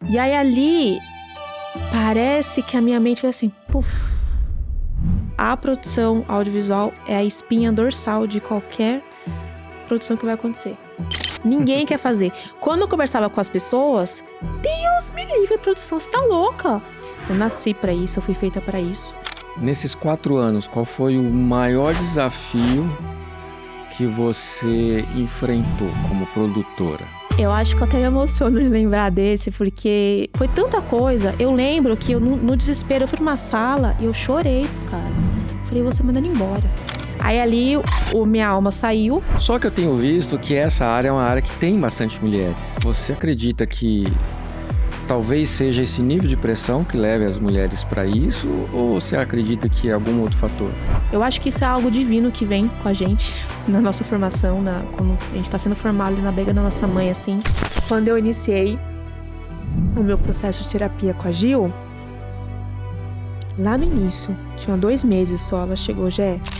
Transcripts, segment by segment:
E aí ali, parece que a minha mente foi assim, puf. A produção audiovisual é a espinha dorsal de qualquer produção que vai acontecer. Ninguém quer fazer. Quando eu conversava com as pessoas, Deus me livre, produção, você tá louca. Eu nasci pra isso, eu fui feita pra isso. Nesses 4 anos, qual foi o maior desafio que você enfrentou como produtora? Eu acho que eu até me emociono de lembrar desse, porque foi tanta coisa. Eu lembro que eu, no desespero, eu fui numa sala e eu chorei, cara. Falei, vou ser mandando embora. Aí ali, minha alma saiu. Só que eu tenho visto que essa área é uma área que tem bastante mulheres. Você acredita que talvez seja esse nível de pressão que leve as mulheres para isso? Ou você acredita que é algum outro fator? Eu acho que isso é algo divino que vem com a gente, na nossa formação, quando a gente está sendo formado ali na barriga da nossa mãe, assim. Quando eu iniciei o meu processo de terapia com a Gil, lá no início, tinha 2 meses só, ela chegou,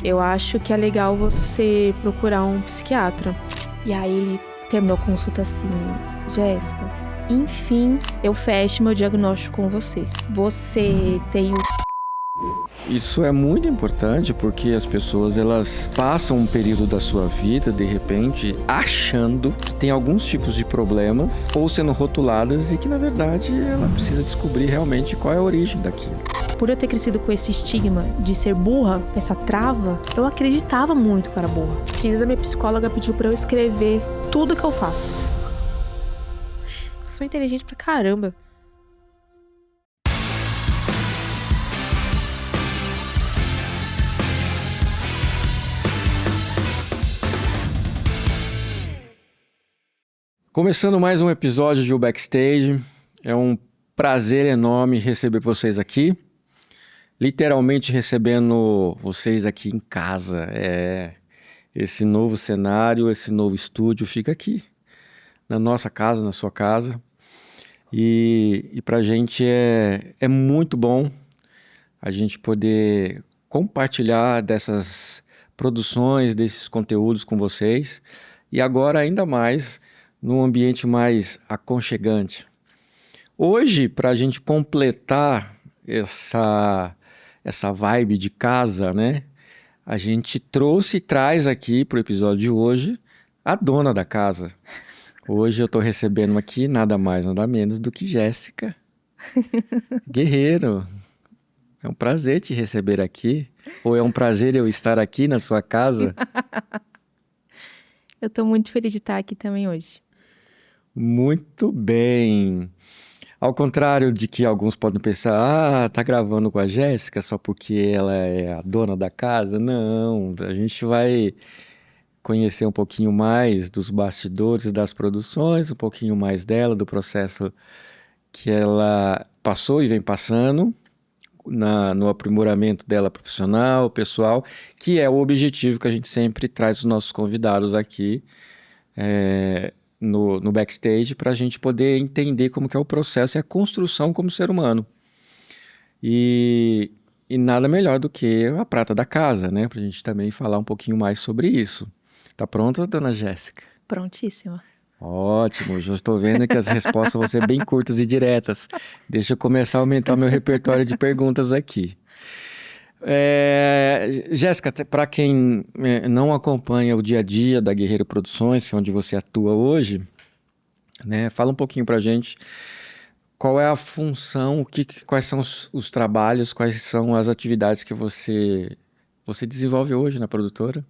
eu acho que é legal você procurar um psiquiatra. E aí ele terminou a consulta assim, Jéssica, enfim, eu fecho meu diagnóstico com você. Você tem Isso é muito importante porque as pessoas elas passam um período da sua vida, de repente, achando que tem alguns tipos de problemas ou sendo rotuladas e que, na verdade, ela precisa descobrir realmente qual é a origem daquilo. Por eu ter crescido com esse estigma de ser burra, essa trava, eu acreditava muito que eu era burra. Esses dias a minha psicóloga pediu pra eu escrever tudo que eu faço. Eu sou inteligente pra caramba. Começando mais um episódio de O Backstage, é um prazer enorme receber vocês aqui, literalmente recebendo vocês aqui em casa. Esse novo cenário, esse novo estúdio fica aqui, na nossa casa, na sua casa, e pra gente é muito bom a gente poder compartilhar dessas produções, desses conteúdos com vocês, e agora ainda mais num ambiente mais aconchegante. Hoje, para a gente completar essa vibe de casa, né? A gente trouxe e traz aqui para o episódio de hoje a dona da casa. Hoje eu estou recebendo aqui nada mais, nada menos do que Jéssica Guerreiro. É um prazer te receber aqui. Ou é um prazer eu estar aqui na sua casa? Eu tô muito feliz de estar aqui também hoje. Muito bem. Ao contrário de que alguns podem pensar, tá gravando com a Jéssica só porque ela é a dona da casa. Não, a gente vai conhecer um pouquinho mais dos bastidores das produções, um pouquinho mais dela, do processo que ela passou e vem passando no aprimoramento dela profissional, pessoal, que é o objetivo que a gente sempre traz os nossos convidados aqui, no backstage, para a gente poder entender como que é o processo e a construção como ser humano. E nada melhor do que a prata da casa, né? Para a gente também falar um pouquinho mais sobre isso. Tá pronta, dona Jéssica? Prontíssima. Ótimo, já estou vendo que as respostas vão ser bem curtas e diretas. Deixa eu começar a aumentar o meu repertório de perguntas aqui. Jéssica, para quem não acompanha o dia a dia da Guerreiro Produções, que é onde você atua hoje, né, fala um pouquinho para a gente qual é a função, quais são os trabalhos, quais são as atividades que você desenvolve hoje na produtora.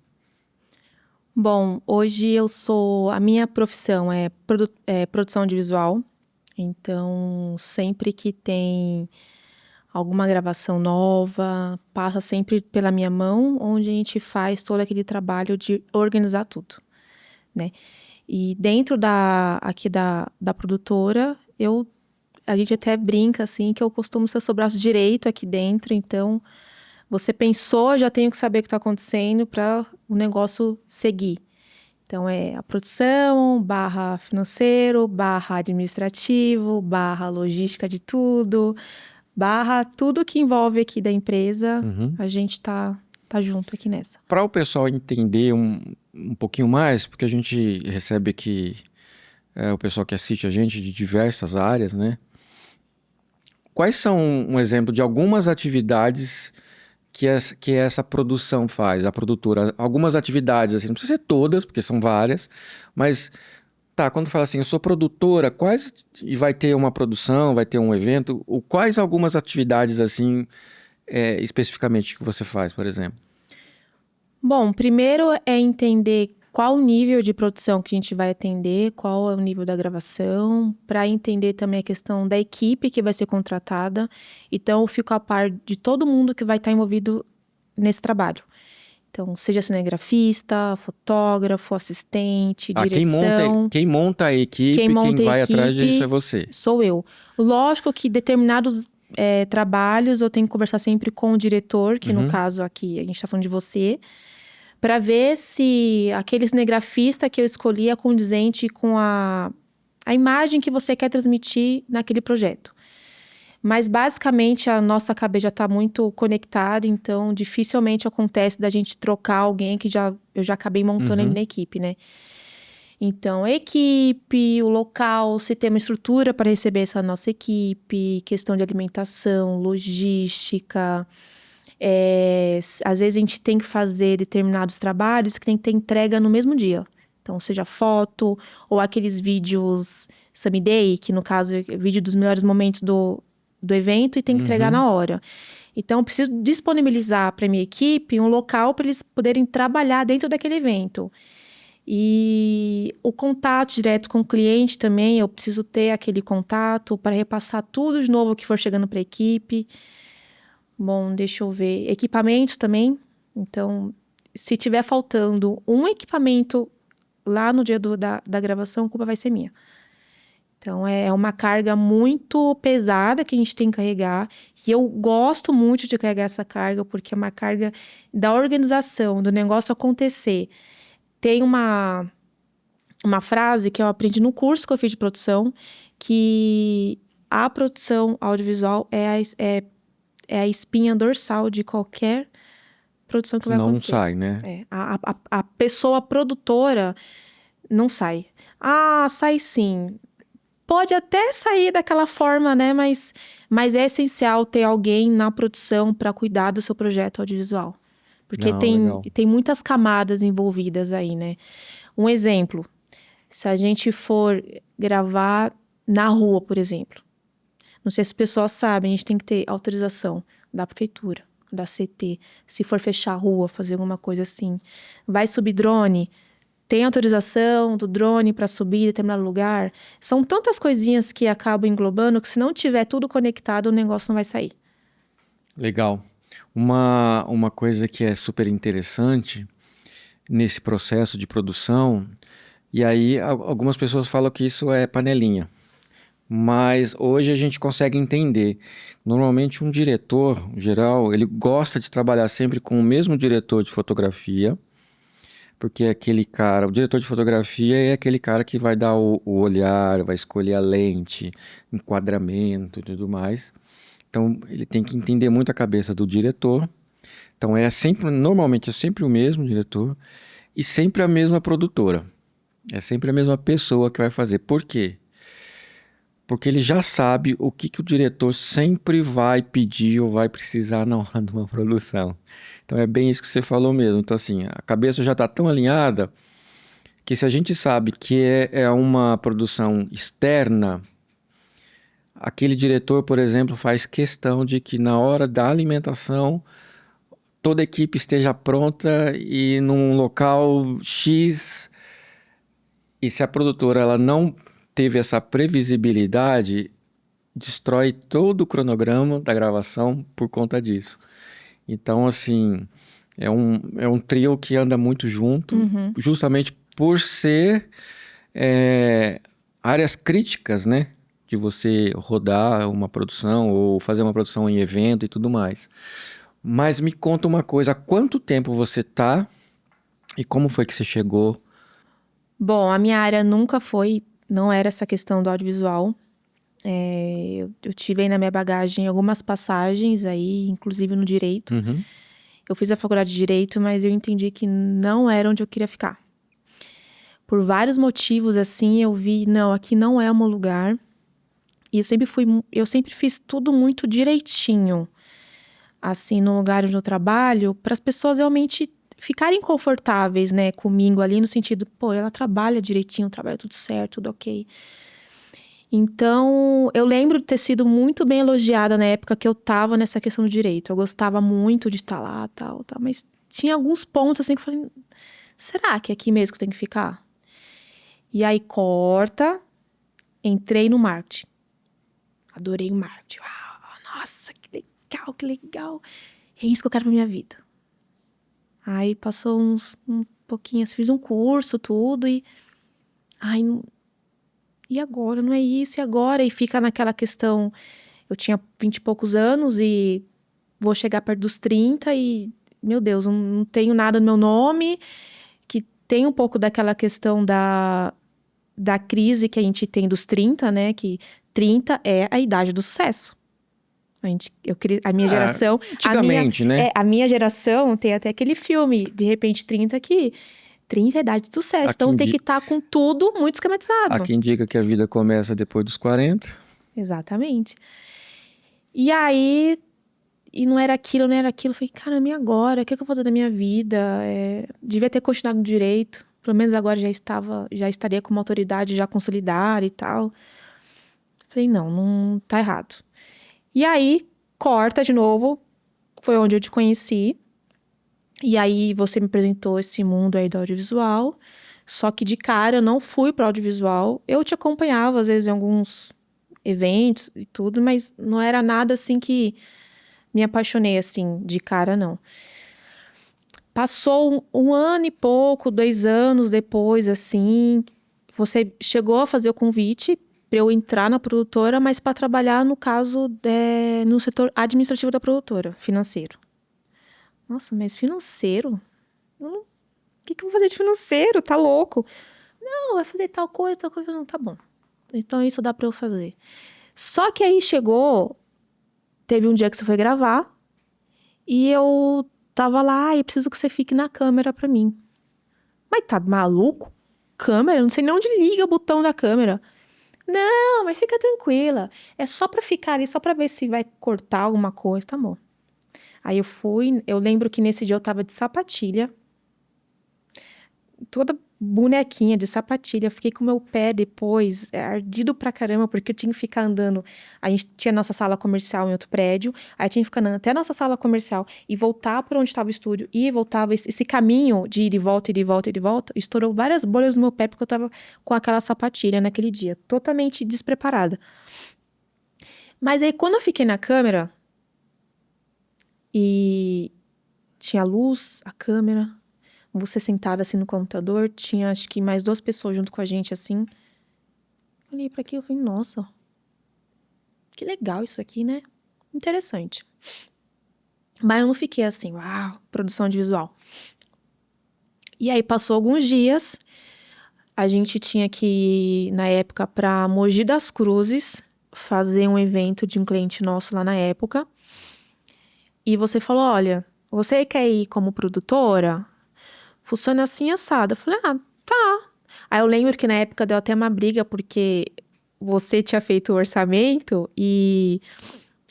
Bom, hoje a minha profissão é produção audiovisual, então sempre que tem alguma gravação nova, passa sempre pela minha mão, onde a gente faz todo aquele trabalho de organizar tudo, né? E dentro aqui da produtora, a gente até brinca assim que eu costumo ser seu braço direito aqui dentro, então você pensou, já tenho que saber o que está acontecendo para o negócio seguir. Então, é a produção, / financeiro, / administrativo, / logística de tudo, / tudo que envolve aqui da empresa, a gente tá junto aqui nessa. Para o pessoal entender um pouquinho mais, porque a gente recebe aqui o pessoal que assiste a gente de diversas áreas, né? quais são um exemplo de algumas atividades que essa produção faz, a produtora? Algumas atividades, assim, não precisa ser todas, porque são várias, mas tá, quando fala assim, eu sou produtora, quais, e vai ter uma produção, vai ter um evento, quais algumas atividades, assim, especificamente que você faz, por exemplo? Bom, primeiro é entender qual o nível de produção que a gente vai atender, qual é o nível da gravação, para entender também a questão da equipe que vai ser contratada. Então, eu fico a par de todo mundo que vai estar envolvido nesse trabalho. Então, seja cinegrafista, fotógrafo, assistente, Ah, direção. quem monta a Quem equipe, quem monta a vai atrás disso é equipe você. sou eu. Lógico que determinados trabalhos eu tenho que conversar sempre com o diretor, que no Uhum, caso aqui a gente está falando de você, para ver se aquele cinegrafista que eu escolhi é condizente com a imagem que você quer transmitir naquele projeto. Mas basicamente a nossa cabeça já está muito conectada, então dificilmente acontece da gente trocar alguém que eu já acabei montando ele uhum. na equipe, né? Então, a equipe, o local, se tem uma estrutura para receber essa nossa equipe, questão de alimentação, logística. Às vezes a gente tem que fazer determinados trabalhos que tem que ter entrega no mesmo dia. Então, seja foto ou aqueles vídeos Sunny Day, que no caso é vídeo dos melhores momentos do evento e tem que entregar Uhum. na hora. Então, eu preciso disponibilizar para a minha equipe um local para eles poderem trabalhar dentro daquele evento. E o contato direto com o cliente também, eu preciso ter aquele contato para repassar tudo de novo que for chegando para a equipe. Bom, deixa eu ver. Equipamentos também. Então, se tiver faltando um equipamento lá no dia da gravação, a culpa vai ser minha. Então, é uma carga muito pesada que a gente tem que carregar. E eu gosto muito de carregar essa carga, porque é uma carga da organização, do negócio acontecer. Tem uma frase que eu aprendi no curso que eu fiz de produção, que a produção audiovisual é a espinha dorsal de qualquer produção que vai Senão não acontecer. sai, né? A pessoa produtora não sai. Ah, sai sim. Pode até sair daquela forma, né? Mas é essencial ter alguém na produção para cuidar do seu projeto audiovisual. Porque Não, legal. tem muitas camadas envolvidas aí, né? Um exemplo, se a gente for gravar na rua, por exemplo. Não sei se as pessoas sabem, a gente tem que ter autorização da prefeitura, da CT. Se for fechar a rua, fazer alguma coisa assim. Vai subir drone, tem autorização do drone para subir em determinado lugar. São tantas coisinhas que acabam englobando que se não tiver tudo conectado, o negócio não vai sair. Legal. Uma coisa que é super interessante nesse processo de produção, e aí algumas pessoas falam que isso é panelinha, mas hoje a gente consegue entender. Normalmente um diretor, em geral, ele gosta de trabalhar sempre com o mesmo diretor de fotografia, porque é aquele cara, o diretor de fotografia é aquele cara que vai dar o olhar, vai escolher a lente, enquadramento e tudo mais. Então ele tem que entender muito a cabeça do diretor. Então normalmente é sempre o mesmo diretor e sempre a mesma produtora. É sempre a mesma pessoa que vai fazer. Por quê? Porque ele já sabe o que o diretor sempre vai pedir ou vai precisar na hora de uma produção. Então é bem isso que você falou mesmo. Então assim, a cabeça já está tão alinhada que se a gente sabe que é uma produção externa, aquele diretor, por exemplo, faz questão de que na hora da alimentação toda a equipe esteja pronta e num local X. E se a produtora ela não teve essa previsibilidade, destrói todo o cronograma da gravação por conta disso. Então, assim, é um trio que anda muito junto, Uhum. justamente por ser áreas críticas, né? De você rodar uma produção ou fazer uma produção em evento e tudo mais. Mas me conta uma coisa, há quanto tempo você tá e como foi que você chegou? Bom, a minha área não era essa questão do audiovisual. Eu tive aí na minha bagagem algumas passagens aí, inclusive no direito. Uhum, Eu fiz a faculdade de direito, mas eu entendi que não era onde eu queria ficar. Por vários motivos, assim, eu vi, não, aqui não é o meu lugar. E eu sempre fiz tudo muito direitinho, assim, no lugar onde eu trabalho, para as pessoas realmente ficarem confortáveis, né, comigo ali, no sentido, pô, ela trabalha direitinho, trabalha tudo certo, tudo ok. Então, eu lembro de ter sido muito bem elogiada na época que eu tava nessa questão do direito. Eu gostava muito de estar lá, tal, mas tinha alguns pontos assim que eu falei, será que é aqui mesmo que eu tenho que ficar? E aí, entrei no marketing. Adorei o marketing. Uau, nossa, que legal, que legal. É isso que eu quero pra minha vida. Aí passou um pouquinho, fiz um curso, tudo, e... Ai, e agora? Não é isso, e agora? E fica naquela questão... Eu tinha 20 e poucos anos e vou chegar perto dos 30 e... Meu Deus, não tenho nada no meu nome, que tem um pouco daquela questão da crise que a gente tem dos 30, né? Que 30 é a idade do sucesso. A minha geração... Antigamente, né? A minha geração tem até aquele filme, de repente, 30 que... 30 é a idade de sucesso. Então tem que estar com tudo muito esquematizado. Há quem diga que a vida começa depois dos 40. Exatamente. E aí... E não era aquilo, não era aquilo. Eu falei, caramba, e agora? O que eu vou fazer da minha vida? Devia ter continuado no direito. Pelo menos agora já estaria com uma autoridade já consolidada e tal. Falei, não tá errado. E aí, corta de novo. Foi onde eu te conheci. E aí, você me apresentou esse mundo aí do audiovisual. Só que de cara, eu não fui pro audiovisual. Eu te acompanhava, às vezes, em alguns eventos e tudo. Mas não era nada, assim, que me apaixonei, assim, de cara, não. Passou um ano e pouco, 2 anos depois, assim, você chegou a fazer o convite para eu entrar na produtora, mas para trabalhar, no caso, no setor administrativo da produtora, financeiro. Nossa, mas financeiro? O que eu vou fazer de financeiro? Tá louco? Não, vai fazer tal coisa. Não, tá bom. Então, isso dá para eu fazer. Só que aí teve um dia que você foi gravar, e eu tava lá, e preciso que você fique na câmera pra mim. Mas tá maluco? Câmera? Eu não sei nem onde liga o botão da câmera. Não, mas fica tranquila. É só pra ficar ali, só pra ver se vai cortar alguma coisa, tá bom. Aí eu lembro que nesse dia eu tava de sapatilha, toda bonequinha de sapatilha. Fiquei com o meu pé depois, ardido pra caramba, porque eu tinha que ficar andando. A gente tinha nossa sala comercial em outro prédio, aí tinha que ficar andando até a nossa sala comercial e voltar por onde estava o estúdio. E voltava, esse caminho de ir e volta, ir e volta, ir e volta, estourou várias bolhas no meu pé, porque eu tava com aquela sapatilha naquele dia, totalmente despreparada. Mas aí, quando eu fiquei na câmera, e tinha a luz, a câmera, você sentada assim no computador, tinha acho que mais 2 pessoas junto com a gente assim. Olhei pra aquilo e falei, nossa, que legal isso aqui, né? Interessante. Mas eu não fiquei assim, uau, produção de visual. E aí passou alguns dias, a gente tinha que ir, na época, pra Mogi das Cruzes, fazer um evento de um cliente nosso lá na época. E você falou, olha, você quer ir como produtora? Funciona assim, assado. Eu falei, tá. Aí eu lembro que na época deu até uma briga, porque você tinha feito o orçamento e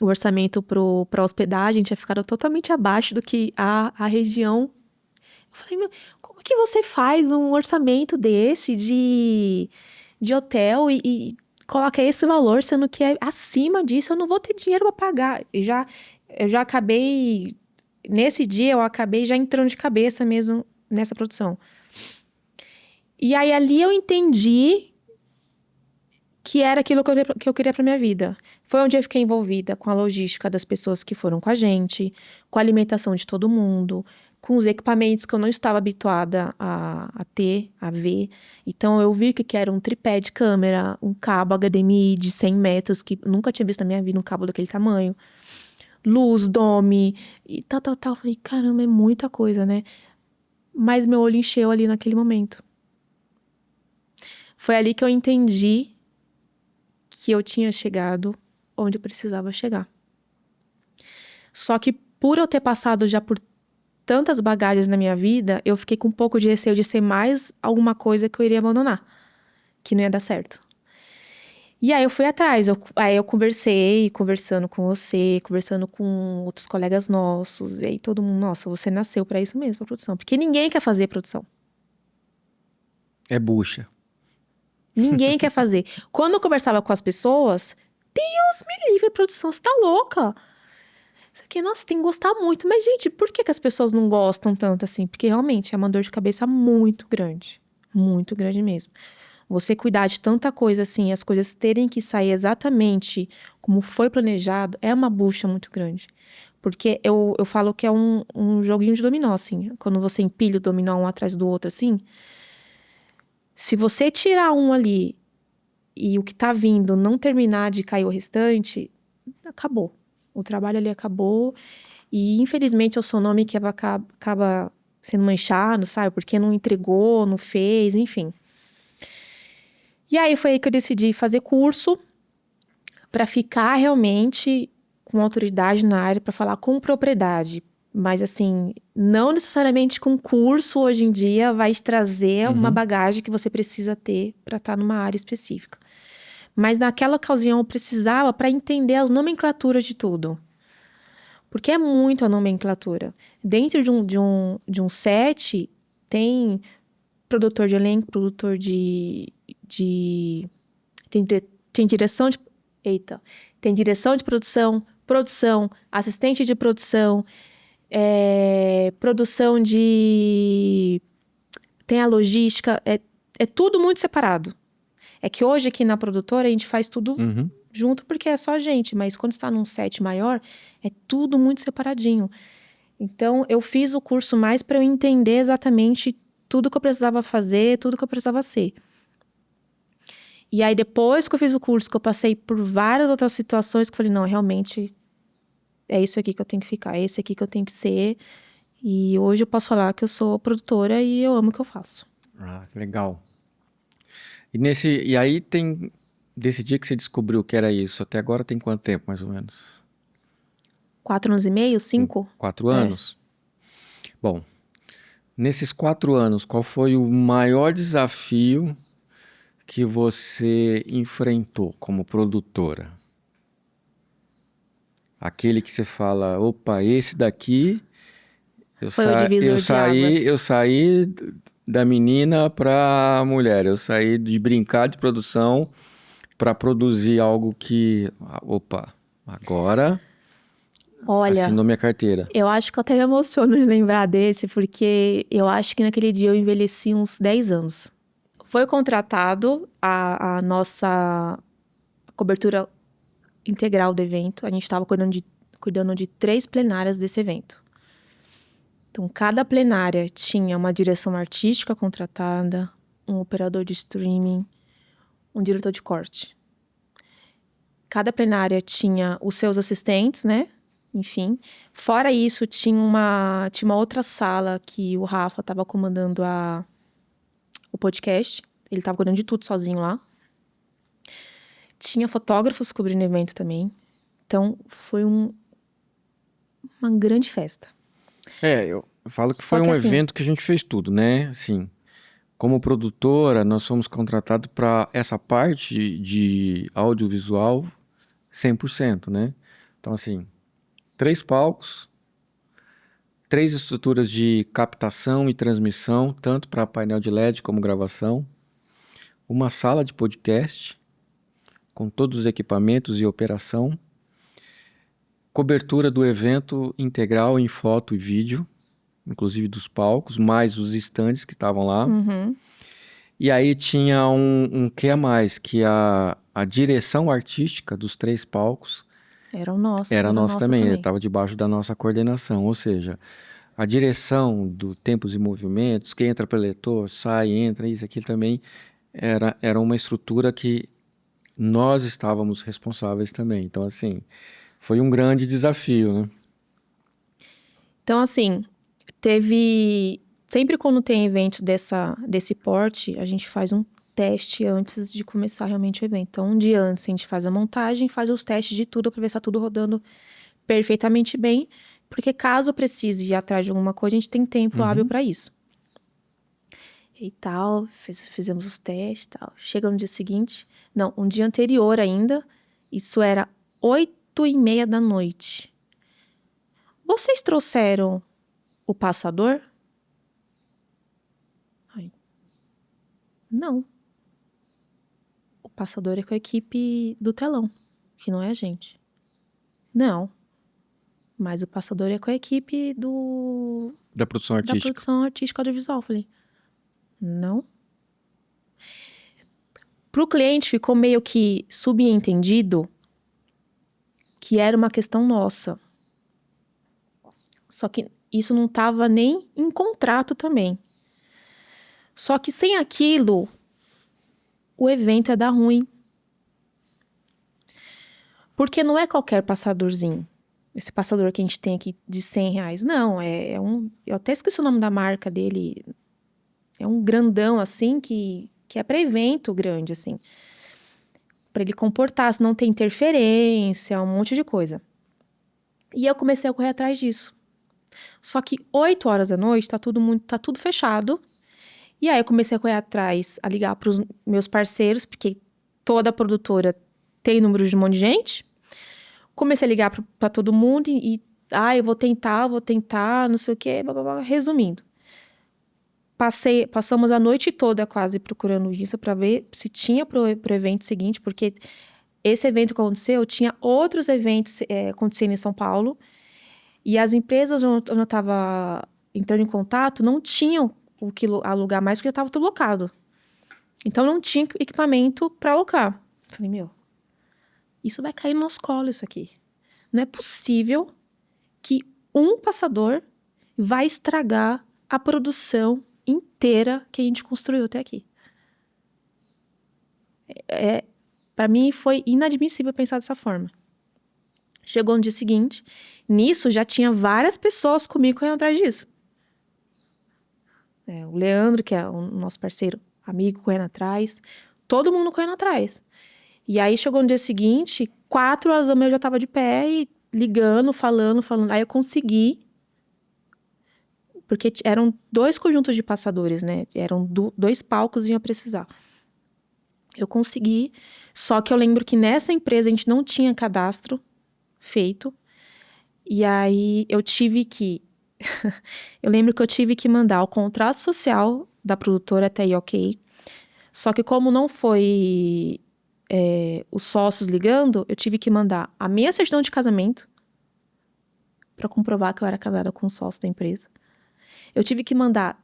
o orçamento pra hospedagem tinha ficado totalmente abaixo do que a região. Eu falei, meu, como que você faz um orçamento desse de hotel e coloca esse valor, sendo que é acima disso, eu não vou ter dinheiro pra pagar. Eu já acabei, nesse dia eu acabei já entrando de cabeça mesmo nessa produção. E aí ali eu entendi que era aquilo que eu queria pra minha vida. Foi onde eu fiquei envolvida com a logística das pessoas que foram com a gente, com a alimentação de todo mundo, com os equipamentos que eu não estava habituada a ter, a ver. Então eu vi que era um tripé de câmera, um cabo HDMI de 100 metros, que eu nunca tinha visto na minha vida um cabo daquele tamanho. Luz, dome, e tal. Eu falei, caramba, é muita coisa, né? Mas meu olho encheu ali naquele momento. Foi ali que eu entendi que eu tinha chegado onde eu precisava chegar. Só que por eu ter passado já por tantas bagagens na minha vida, eu fiquei com um pouco de receio de ser mais alguma coisa que eu iria abandonar, que não ia dar certo. E aí eu fui atrás, aí eu conversando com você, conversando com outros colegas nossos, e aí todo mundo, nossa, você nasceu pra isso mesmo, pra produção. Porque ninguém quer fazer produção. É bucha. Ninguém quer fazer. Quando eu conversava com as pessoas, Deus me livre, produção, você tá louca? Isso aqui, nossa, tem que gostar muito. Mas, gente, por que que as pessoas não gostam tanto assim? Porque realmente é uma dor de cabeça muito grande mesmo. Você cuidar de tanta coisa assim, as coisas terem que sair exatamente como foi planejado, é uma bucha muito grande. Porque eu falo que é um joguinho de dominó, assim. Quando você empilha o dominó um atrás do outro, assim. Se você tirar um ali e o que tá vindo não terminar de cair o restante, acabou. O trabalho ali acabou. E infelizmente é o seu nome que acaba sendo manchado, sabe? Porque não entregou, não fez, enfim. E aí foi aí que eu decidi fazer curso para ficar realmente com autoridade na área, para falar com propriedade. Mas assim, não necessariamente com curso hoje em dia vai te trazer uma bagagem que você precisa ter para estar numa área específica. Mas naquela ocasião eu precisava para entender as nomenclaturas de tudo. Porque é muito a nomenclatura. Dentro de um set, tem produtor de elenco, produtor tem direção de... Eita. Tem direção de produção, assistente de produção, produção de... Tem a logística, é tudo muito separado. É que hoje aqui na produtora a gente faz tudo junto porque é só a gente, mas quando está num set maior, é tudo muito separadinho. Então, eu fiz o curso mais para eu entender exatamente tudo que eu precisava fazer, tudo que eu precisava ser. E aí, depois que eu fiz o curso, que eu passei por várias outras situações, que eu falei, não, realmente é isso aqui que eu tenho que ficar, é esse aqui que eu tenho que ser. E hoje eu posso falar que eu sou produtora e eu amo o que eu faço. Ah, legal. E aí tem... Desse dia que você descobriu que era isso, até agora tem quanto tempo, mais ou menos? 4 anos e meio? 5? 4 anos? Bom, nesses 4 anos, qual foi o maior desafio que você enfrentou como produtora? Aquele que você fala, opa, esse daqui, Foi o divisor de águas. eu saí da menina para mulher, eu saí de brincar de produção para produzir algo que, opa, agora Olha, assinou minha carteira. eu acho que eu até me emociono de lembrar desse, porque eu acho que naquele dia eu envelheci uns 10 anos. Foi contratado a nossa cobertura integral do evento. A gente estava cuidando de 3 plenárias desse evento. Então, cada plenária tinha uma direção artística contratada, um operador de streaming, um diretor de corte. Cada plenária tinha os seus assistentes, né? Enfim. Fora isso, tinha uma outra sala que o Rafa estava comandando o podcast. Ele estava cuidando de tudo sozinho lá. Tinha fotógrafos cobrindo o evento também. Então, foi uma grande festa. Eu falo que Só foi que um assim, evento que a gente fez tudo, né? Assim, como produtora, nós fomos contratados para essa parte de audiovisual 100%, né? Então, assim, 3 palcos, 3 estruturas de captação e transmissão, tanto para painel de LED como gravação, uma sala de podcast com todos os equipamentos e operação, cobertura do evento integral em foto e vídeo, inclusive dos palcos, mais os estandes que estavam lá. E aí tinha um que a mais, que a direção artística dos 3 palcos era nossa também, estava debaixo da nossa coordenação, ou seja, a direção do tempos e movimentos, quem entra para eleitor, sai, entra, isso aqui também era uma estrutura que nós estávamos responsáveis também. Então, assim, foi um grande desafio, né? Então, assim, teve... Sempre quando tem eventos desse porte, a gente faz um teste antes de começar realmente o evento. Então, um dia antes a gente faz a montagem, faz os testes de tudo para ver se tá tudo rodando perfeitamente bem. Porque caso precise ir atrás de alguma coisa, a gente tem tempo hábil para isso. E tal, fizemos os testes e tal. Chega no dia seguinte, não, um dia anterior ainda, isso era 8h30 da noite. Vocês trouxeram o passador? Ai, não. O passador é com a equipe do telão, que não é a gente. Não. Mas o passador é com a equipe Da produção da artística. produção artística audiovisual. Falei, não. Pro cliente ficou meio que subentendido que era uma questão nossa. Só que isso não estava nem em contrato também. Só que sem aquilo, o evento ia dar ruim. Porque não é qualquer passadorzinho. Esse passador que a gente tem aqui de R$100. Não, é um... Eu até esqueci o nome da marca dele. É um grandão, assim, que é para evento grande, assim. Para ele comportar, se não tem interferência, um monte de coisa. E eu comecei a correr atrás disso. Só que 8 horas da noite, tá tudo fechado. E aí eu comecei a correr atrás, a ligar para os meus parceiros, porque toda produtora tem número de um monte de gente. Comecei a ligar para todo mundo eu vou tentar, não sei o quê, blá, blá, blá. Resumindo. Passamos a noite toda quase procurando isso para ver se tinha pro evento seguinte, porque esse evento que aconteceu, tinha outros eventos acontecendo em São Paulo, e as empresas onde eu estava entrando em contato não tinham o que alugar mais, porque estava tudo locado. Então, não tinha equipamento para alocar. Falei, meu, isso vai cair no nosso colo, isso aqui. Não é possível que um passador vai estragar a produção inteira que a gente construiu até aqui. Para mim, foi inadmissível pensar dessa forma. Chegou no dia seguinte, nisso já tinha várias pessoas comigo correndo atrás disso. O Leandro, que é o nosso parceiro, amigo, correndo atrás. Todo mundo correndo atrás. E aí, chegou no dia seguinte, 4 horas da manhã eu já estava de pé e ligando, falando. Aí eu consegui, porque eram 2 conjuntos de passadores, né? Eram 2 palcos e ia precisar. Eu consegui, só que eu lembro que nessa empresa a gente não tinha cadastro feito. E aí eu tive que... eu lembro que eu tive que mandar o contrato social da produtora até aí, ok. Só que como não foi os sócios ligando, eu tive que mandar a minha certidão de casamento para comprovar que eu era casada com o sócio da empresa. Eu tive que mandar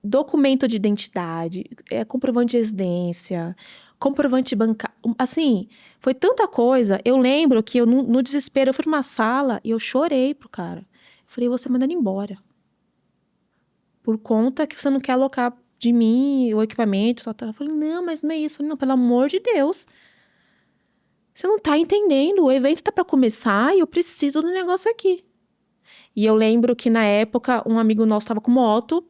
documento de identidade, comprovante de residência, comprovante bancário. Assim, foi tanta coisa. Eu lembro que eu, no desespero, eu fui numa sala e eu chorei pro cara. Eu falei, você mandando embora. Por conta que você não quer alocar de mim o equipamento. Eu falei, não, mas não é isso. Eu falei, não, pelo amor de Deus. Você não tá entendendo. O evento tá para começar e eu preciso do negócio aqui. E eu lembro que, na época, um amigo nosso estava com moto.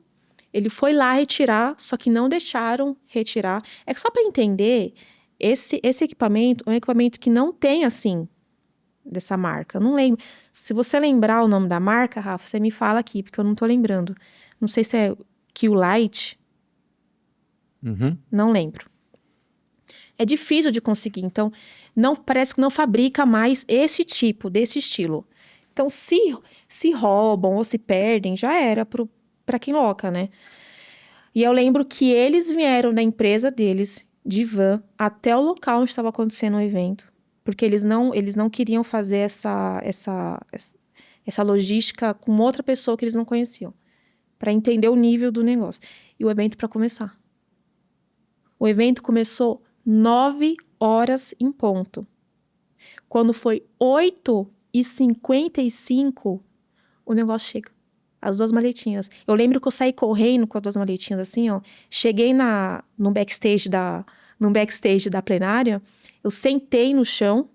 Ele foi lá retirar, só que não deixaram retirar. É que só para entender, esse equipamento é um equipamento que não tem, assim, dessa marca. Eu não lembro. Se você lembrar o nome da marca, Rafa, você me fala aqui, porque eu não tô lembrando. Não sei se é Q-Lite. Não lembro. É difícil de conseguir. Então, parece que não fabrica mais esse tipo, desse estilo. Então, se roubam ou se perdem, já era para quem loca, né? E eu lembro que eles vieram da empresa deles, de van, até o local onde estava acontecendo o evento. Porque eles não queriam fazer essa logística com outra pessoa que eles não conheciam. Para entender o nível do negócio. E o evento para começar. O evento começou 9 horas em ponto. Quando foi 8h55, o negócio chega. As 2 maletinhas. Eu lembro que eu saí correndo com as 2 maletinhas assim, ó. Cheguei no backstage da plenária. Eu sentei no chão.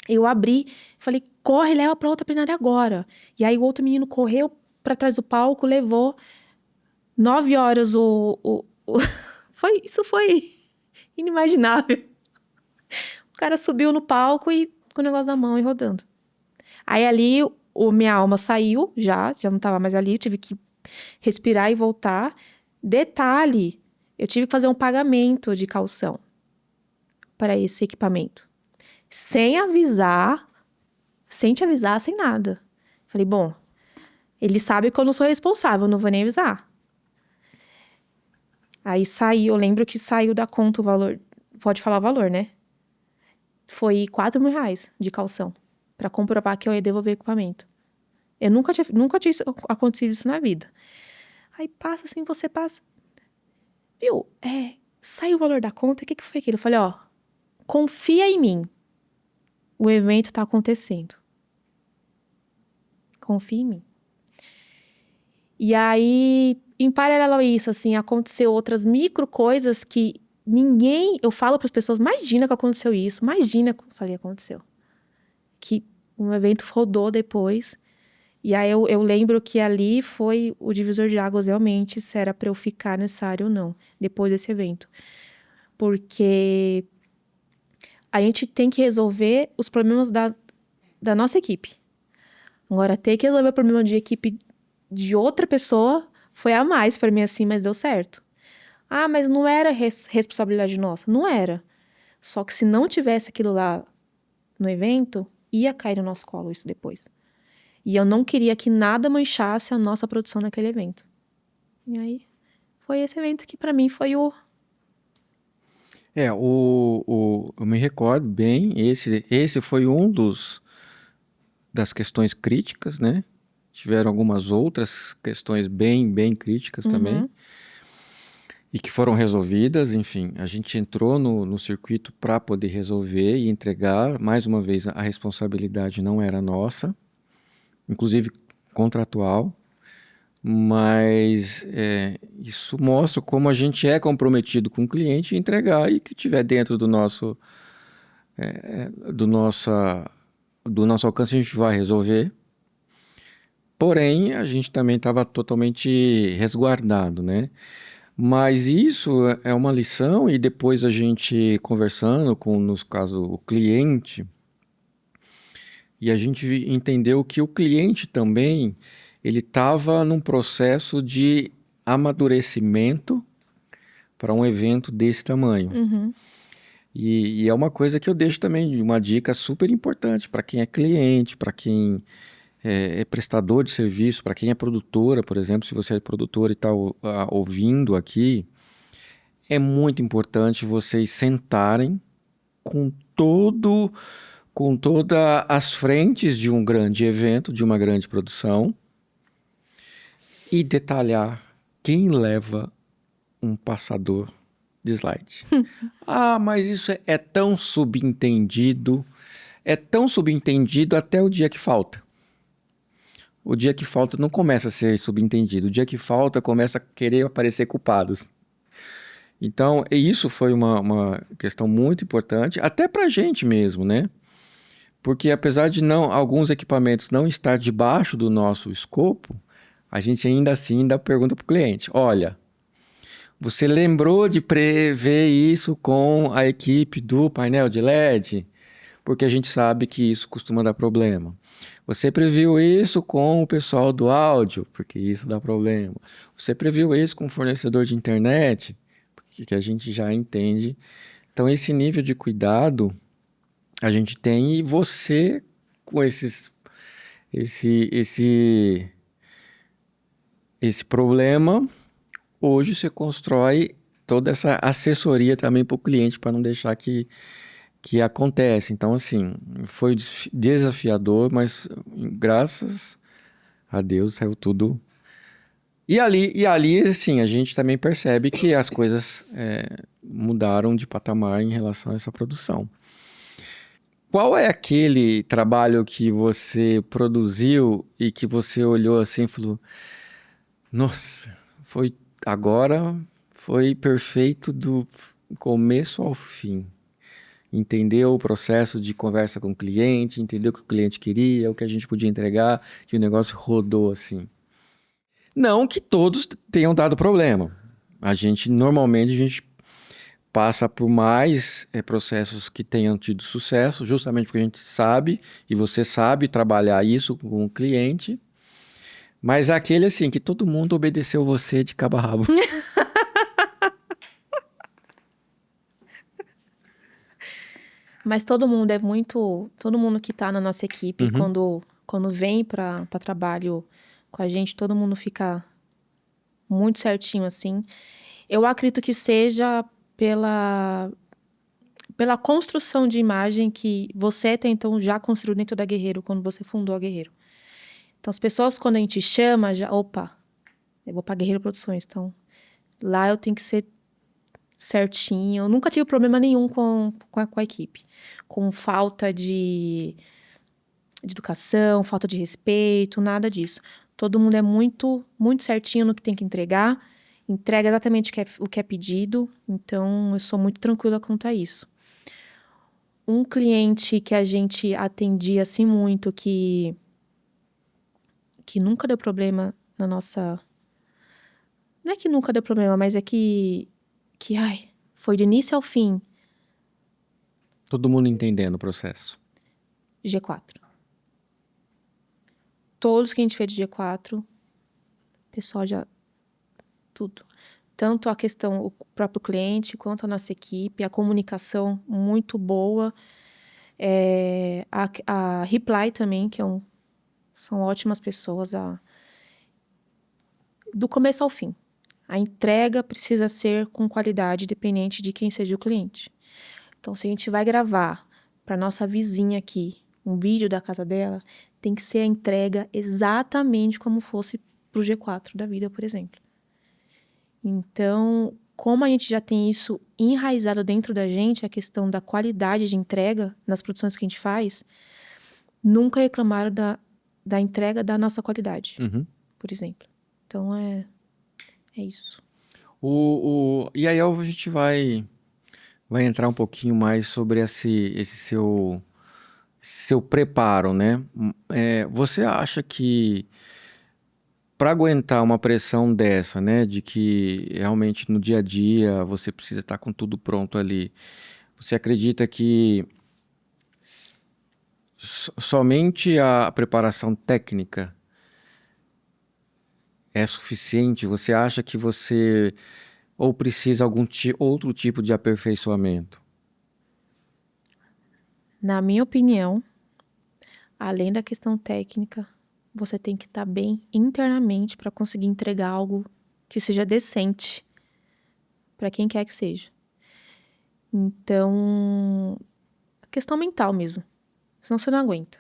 Eu abri. Falei, corre, leva pra outra plenária agora. E aí o outro menino correu pra trás do palco, levou. 9 horas Isso foi inimaginável. O cara subiu no palco e com o negócio na mão e rodando. Aí ali, minha alma saiu, já não tava mais ali, eu tive que respirar e voltar. Detalhe, eu tive que fazer um pagamento de caução para esse equipamento. Sem avisar, sem te avisar, sem nada. Falei, bom, ele sabe que eu não sou responsável, não vou nem avisar. Aí saiu, eu lembro que saiu da conta o valor, pode falar o valor, né? Foi R$ 4.000 de caução, para comprovar que eu ia devolver o equipamento. Eu nunca tinha acontecido isso na vida. Aí passa assim, você passa. Viu? Saiu o valor da conta, o que foi aquilo? Eu falei, ó, confia em mim. O evento tá acontecendo. Confia em mim. E aí, em paralelo a isso, assim, aconteceu outras micro coisas que eu falo para as pessoas, imagina que aconteceu isso, imagina, eu falei, aconteceu. Que um evento rodou depois. E aí eu lembro que ali foi o divisor de águas realmente, se era para eu ficar nessa área ou não, depois desse evento. Porque a gente tem que resolver os problemas da nossa equipe. Agora, ter que resolver o problema de equipe de outra pessoa foi a mais para mim, assim, mas deu certo. Ah, mas não era responsabilidade nossa. Não era. Só que se não tivesse aquilo lá no evento, ia cair no nosso colo isso depois. E eu não queria que nada manchasse a nossa produção naquele evento. E aí, foi esse evento que para mim foi o... Eu me recordo bem, esse foi das questões críticas, né? Tiveram algumas outras questões bem críticas também, e que foram resolvidas. Enfim, a gente entrou no circuito para poder resolver e entregar. Mais uma vez, a responsabilidade não era nossa, inclusive contratual, mas isso mostra como a gente é comprometido com o cliente em entregar, e que tiver dentro do nosso alcance, a gente vai resolver. Porém, a gente também estava totalmente resguardado, né? Mas isso é uma lição, e depois a gente conversando com, no caso, o cliente, e a gente entendeu que o cliente também, ele estava num processo de amadurecimento para um evento desse tamanho. E é uma coisa que eu deixo também, uma dica super importante para quem é cliente, para quem é prestador de serviço, para quem é produtora, por exemplo. Se você é produtor e está ouvindo aqui, é muito importante vocês sentarem com todas as frentes de um grande evento, de uma grande produção, e detalhar quem leva um passador de slide. Ah, mas isso é tão subentendido, até o dia que falta. O dia que falta não começa a ser subentendido, o dia que falta começa a querer aparecer culpados. Então, isso foi uma questão muito importante, até para a gente mesmo, né? Porque apesar de alguns equipamentos não estar debaixo do nosso escopo, a gente ainda assim pergunta para o cliente: olha, você lembrou de prever isso com a equipe do painel de LED? Porque a gente sabe que isso costuma dar problema. Você previu isso com o pessoal do áudio? Porque isso dá problema. Você previu isso com o fornecedor de internet? Porque a gente já entende. Então, esse nível de cuidado a gente tem, e você, com esse problema, hoje você constrói toda essa assessoria também para o cliente, para não deixar que acontece. Então, assim, foi desafiador, mas graças a Deus saiu tudo. E ali, assim, a gente também percebe que as coisas mudaram de patamar em relação a essa produção. Qual é aquele trabalho que você produziu e que você olhou assim e falou: nossa, foi perfeito do começo ao fim? Entendeu o processo de conversa com o cliente, entendeu o que o cliente queria, o que a gente podia entregar, e o negócio rodou assim. Não que todos tenham dado problema. Normalmente a gente passa por mais processos que tenham tido sucesso, justamente porque a gente sabe, e você sabe trabalhar isso com o cliente, mas aquele assim, que todo mundo obedeceu você de cabo a rabo. Mas todo mundo é muito. Todo mundo que tá na nossa equipe, Uhum. quando vem pra trabalho com a gente, todo mundo fica muito certinho, assim. Eu acredito que seja pela, pela construção de imagem que você até então já construiu dentro da Guerreiro, quando você fundou a Guerreiro. Então, as pessoas, quando a gente chama, já. Opa, eu vou pra Guerreiro Produções. Então, lá eu tenho que ser certinho. Eu nunca tive problema nenhum com a equipe. Com falta de educação, falta de respeito, nada disso. Todo mundo é muito, muito certinho no que tem que entregar, entrega exatamente o que é pedido, então eu sou muito tranquila quanto a isso. Um cliente que a gente atendia assim muito, que nunca deu problema na nossa. Não é que nunca deu problema, mas é ai, foi do início ao fim, Todo mundo entendendo o processo. G4. Todos que a gente fez de G4, o pessoal já. Tudo. Tanto a questão, o próprio cliente, quanto a nossa equipe, a comunicação muito boa. A Reply também, são ótimas pessoas, do começo ao fim. A entrega precisa ser com qualidade, dependente de quem seja o cliente. Então, se a gente vai gravar para nossa vizinha aqui um vídeo da casa dela, tem que ser a entrega exatamente como fosse para o G4 da vida, por exemplo. Então, como a gente já tem isso enraizado dentro da gente, a questão da qualidade de entrega nas produções que a gente faz, nunca reclamaram da entrega da nossa qualidade, Uhum. por exemplo. Então, é isso. E aí a gente vai entrar um pouquinho mais sobre esse seu preparo, né? Você acha que para aguentar uma pressão dessa, né, de que realmente no dia a dia você precisa estar com tudo pronto ali, você acredita que somente a preparação técnica é suficiente? Você acha que você ou precisa algum outro tipo de aperfeiçoamento? Na minha opinião, além da questão técnica, você tem que estar bem internamente para conseguir entregar algo que seja decente para quem quer que seja. Então, a questão mental mesmo. Senão você não aguenta.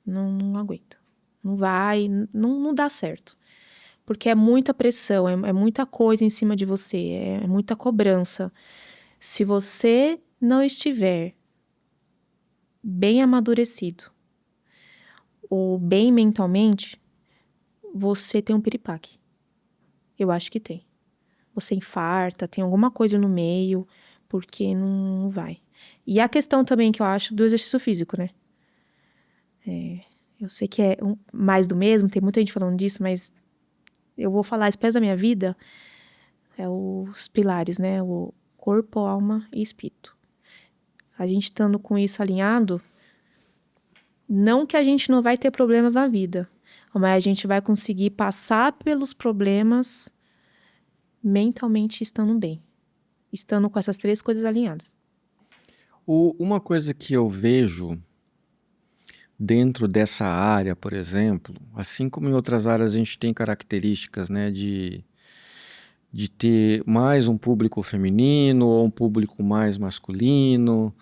Não aguenta. Não vai, não dá certo. Porque é muita pressão, é muita coisa em cima de você, é muita cobrança. Se você não estiver bem amadurecido ou bem mentalmente, você tem um piripaque. Eu acho que tem. Você infarta, tem alguma coisa no meio, porque não vai. E a questão também que eu acho do exercício físico, né? Eu sei que é mais do mesmo, tem muita gente falando disso, mas eu vou falar os pés da minha vida, é os pilares, né? O corpo, alma e espírito. A gente estando com isso alinhado, não que a gente não vai ter problemas na vida, mas a gente vai conseguir passar pelos problemas mentalmente estando bem, estando com essas três coisas alinhadas. Uma coisa que eu vejo dentro dessa área, por exemplo, assim como em outras áreas a gente tem características, né, de ter mais um público feminino ou um público mais masculino.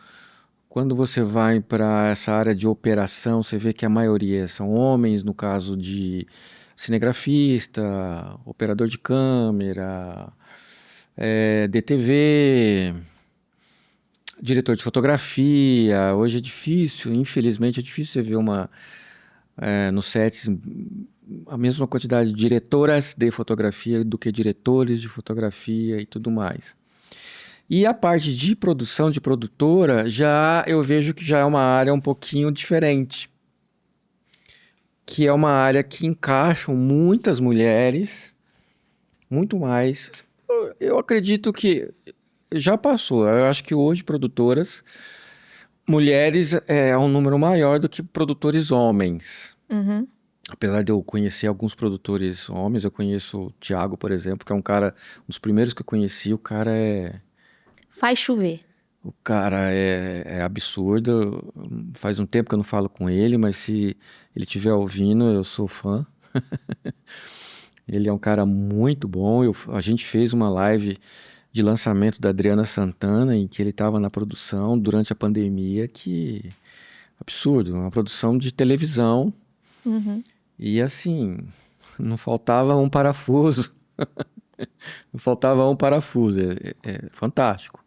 Quando você vai para essa área de operação, você vê que a maioria são homens, no caso de cinegrafista, operador de câmera, DTV, diretor de fotografia. Hoje é difícil, infelizmente é difícil você ver no set a mesma quantidade de diretoras de fotografia do que diretores de fotografia e tudo mais. E a parte de produção, de produtora, já eu vejo que já é uma área um pouquinho diferente. Que é uma área que encaixam muitas mulheres, muito mais. Eu acredito que já passou. Eu acho que hoje produtoras, mulheres é um número maior do que produtores homens. Uhum. Apesar de eu conhecer alguns produtores homens, eu conheço o Thiago, por exemplo, que é um cara, um dos primeiros que eu conheci, o cara é Faz chover. O cara é absurdo. Faz um tempo que eu não falo com ele, mas se ele estiver ouvindo, eu sou fã. Ele é um cara muito bom. A gente fez uma live de lançamento da Adriana Santana, em que ele estava na produção durante a pandemia, que absurdo, uma produção de televisão. Uhum. E assim, não faltava um parafuso. Não faltava um parafuso. É fantástico.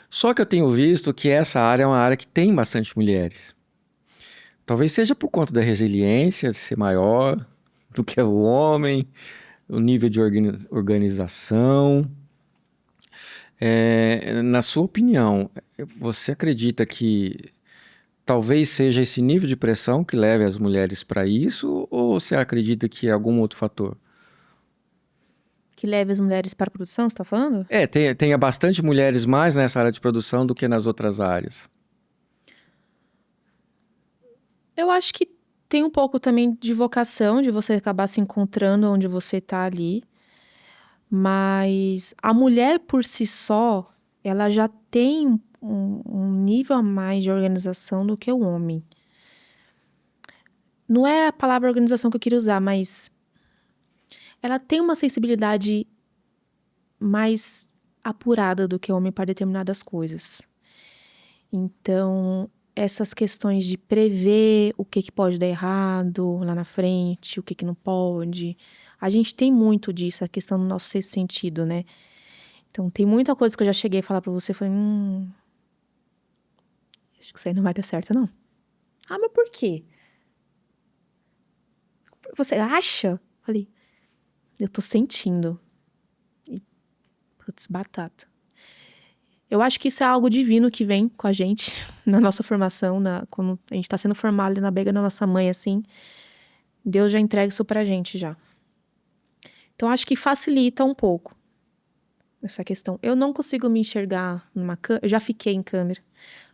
Só que eu tenho visto que essa área é uma área que tem bastante mulheres. Talvez seja por conta da resiliência de ser maior do que o homem, o nível de organização. Na sua opinião, você acredita que talvez seja esse nível de pressão que leve as mulheres para isso, ou você acredita que é algum outro fator? Que leve as mulheres para a produção, você está falando? Tenha bastante mulheres mais nessa área de produção do que nas outras áreas. Eu acho que tem um pouco também de vocação, de você acabar se encontrando onde você está ali. Mas a mulher por si só, ela já tem um nível a mais de organização do que o homem. Não é a palavra organização que eu queria usar, mas ela tem uma sensibilidade mais apurada do que o homem para determinadas coisas. Então, essas questões de prever o que pode dar errado lá na frente, o que não pode, a gente tem muito disso, a questão do nosso sexto sentido, né? Então, tem muita coisa que eu já cheguei a falar pra você, falei, acho que isso aí não vai dar certo, não. Ah, mas por quê? Você acha? Falei, eu tô sentindo. E, putz, batata. Eu acho que isso é algo divino que vem com a gente na nossa formação, quando a gente tá sendo formado ali na bega da nossa mãe, assim. Deus já entrega isso pra gente já. Então, acho que facilita um pouco essa questão. Eu não consigo me enxergar numa câmera. Eu já fiquei em câmera.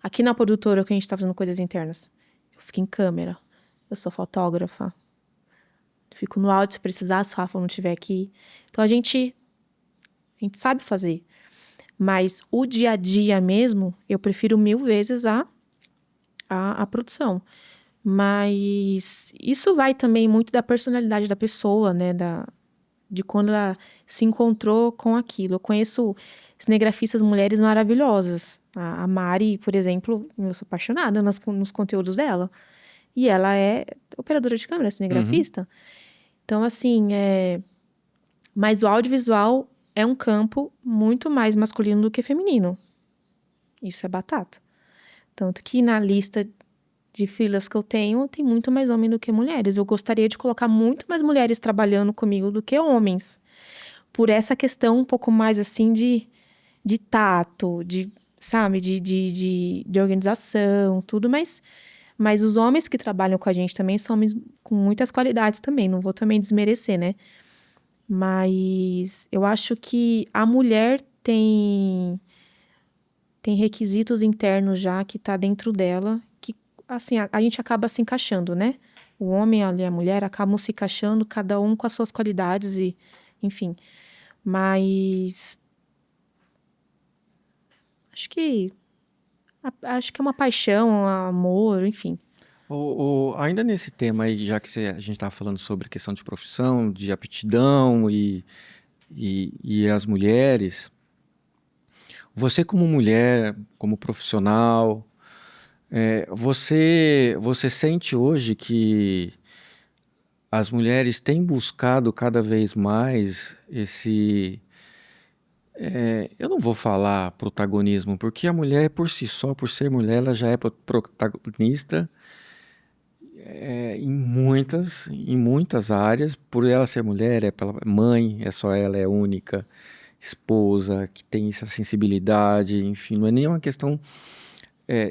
Aqui na produtora, que a gente tá fazendo coisas internas, eu fico em câmera. Eu sou fotógrafa. Fico no áudio se precisar, se o Rafa não estiver aqui. Então, a gente sabe fazer. Mas o dia a dia mesmo, eu prefiro 1000 vezes a produção. Mas isso vai também muito da personalidade da pessoa, né? De quando ela se encontrou com aquilo. Eu conheço cinegrafistas mulheres maravilhosas. A Mari, por exemplo, eu sou apaixonada nos conteúdos dela. E ela é operadora de câmera, cinegrafista. Então, assim, mas o audiovisual é um campo muito mais masculino do que feminino. Isso é batata. Tanto que na lista de freelas que eu tenho, tem muito mais homem do que mulheres. Eu gostaria de colocar muito mais mulheres trabalhando comigo do que homens. Por essa questão um pouco mais, assim, de tato, sabe, de organização, tudo. Mas os homens que trabalham com a gente também são homens com muitas qualidades também. Não vou também desmerecer, né? Mas eu acho que a mulher tem requisitos internos já que tá dentro dela, que assim, a gente acaba se encaixando, né? O homem e a mulher acabam se encaixando, cada um com as suas qualidades e, enfim. Mas acho que é uma paixão, um amor, enfim. Ainda nesse tema aí, já que a gente está falando sobre questão de profissão, de aptidão e as mulheres, você como mulher, como profissional, você sente hoje que as mulheres têm buscado cada vez mais eu não vou falar protagonismo, porque a mulher por si só, por ser mulher, ela já é protagonista em muitas áreas, por ela ser mulher, é pela mãe, é só ela, é única, esposa, que tem essa sensibilidade, enfim, não é nem uma questão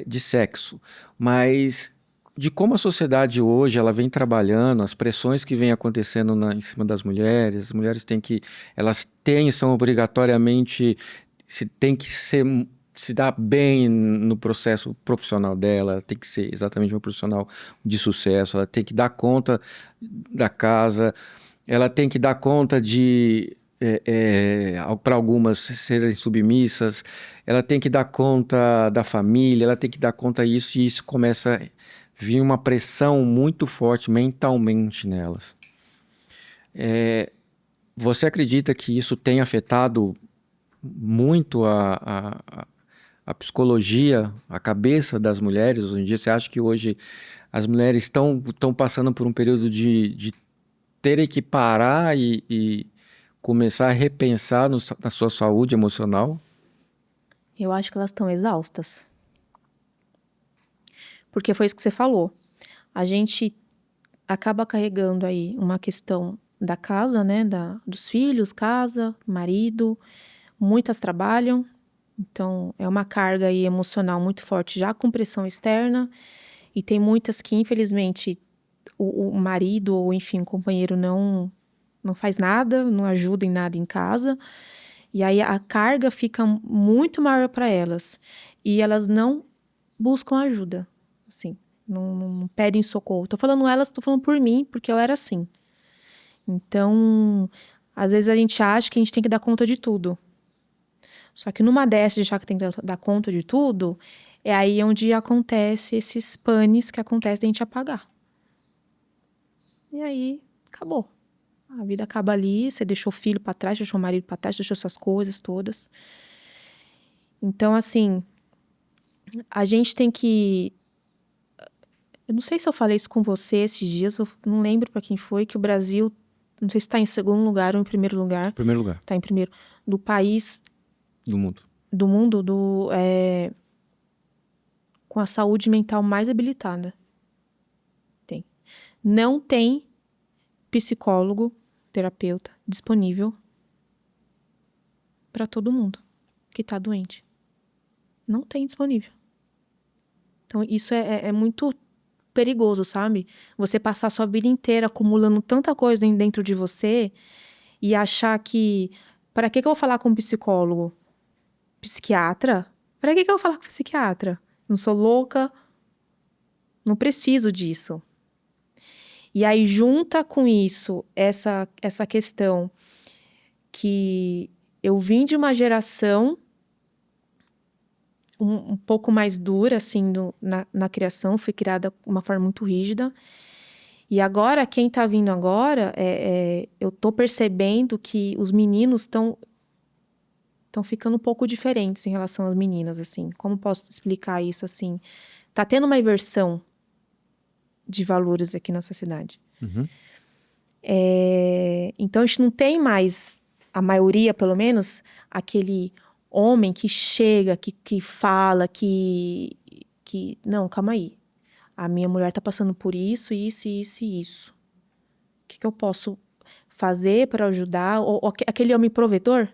de sexo, mas de como a sociedade hoje ela vem trabalhando, as pressões que vêm acontecendo em cima das mulheres, as mulheres são obrigatoriamente, tem que se dar bem no processo profissional dela, tem que ser exatamente uma profissional de sucesso, ela tem que dar conta da casa, ela tem que dar conta de para algumas serem submissas, ela tem que dar conta da família, ela tem que dar conta disso, e isso começa a vir uma pressão muito forte mentalmente nelas. Você acredita que isso tem afetado muito a psicologia, a cabeça das mulheres hoje em dia? Você acha que hoje as mulheres estão passando por um período de terem que parar e começar a repensar na sua saúde emocional? Eu acho que elas estão exaustas. Porque foi isso que você falou. A gente acaba carregando aí uma questão da casa, né? Dos filhos, casa, marido. Muitas trabalham. Então, é uma carga aí emocional muito forte, já com pressão externa. E tem muitas que, infelizmente, o marido ou, enfim, o companheiro não faz nada, não ajuda em nada em casa. E aí a carga fica muito maior para elas. E elas não buscam ajuda, assim. Não pedem socorro. Tô falando elas, tô falando por mim, porque eu era assim. Então, às vezes a gente acha que a gente tem que dar conta de tudo. Só que numa dessas de achar que tem que dar conta de tudo, é aí onde acontece esses panes que acontece da gente apagar. E aí, acabou. A vida acaba ali, você deixou o filho para trás, deixou o marido para trás, deixou essas coisas todas. Então, assim, a gente tem que... Eu não sei se eu falei isso com você esses dias, eu não lembro para quem foi, que o Brasil, não sei se está em segundo lugar ou em primeiro lugar. Primeiro lugar. Está em primeiro. Do país... Do mundo. Do mundo, com a saúde mental mais habilitada. Tem. Não tem psicólogo, terapeuta disponível para todo mundo que está doente. Não tem disponível. Então, isso é muito perigoso, sabe? Você passar a sua vida inteira acumulando tanta coisa dentro de você e achar que... Para que eu vou falar com um psicólogo? Psiquiatra? Para que eu vou falar com psiquiatra? Não sou louca? Não preciso disso. E aí, junta com isso, essa questão que eu vim de uma geração um pouco mais dura, assim, na criação. Fui criada de uma forma muito rígida. E agora, quem tá vindo agora, eu tô percebendo que os meninos estão ficando um pouco diferentes em relação às meninas, assim. Como posso explicar isso, assim? Tá tendo uma inversão de valores aqui na sociedade. Uhum. Então, a gente não tem mais, a maioria, pelo menos, aquele homem que chega, que fala, que... Não, calma aí. A minha mulher tá passando por isso, isso, isso e isso. O que eu posso fazer para ajudar? Ou aquele homem provedor?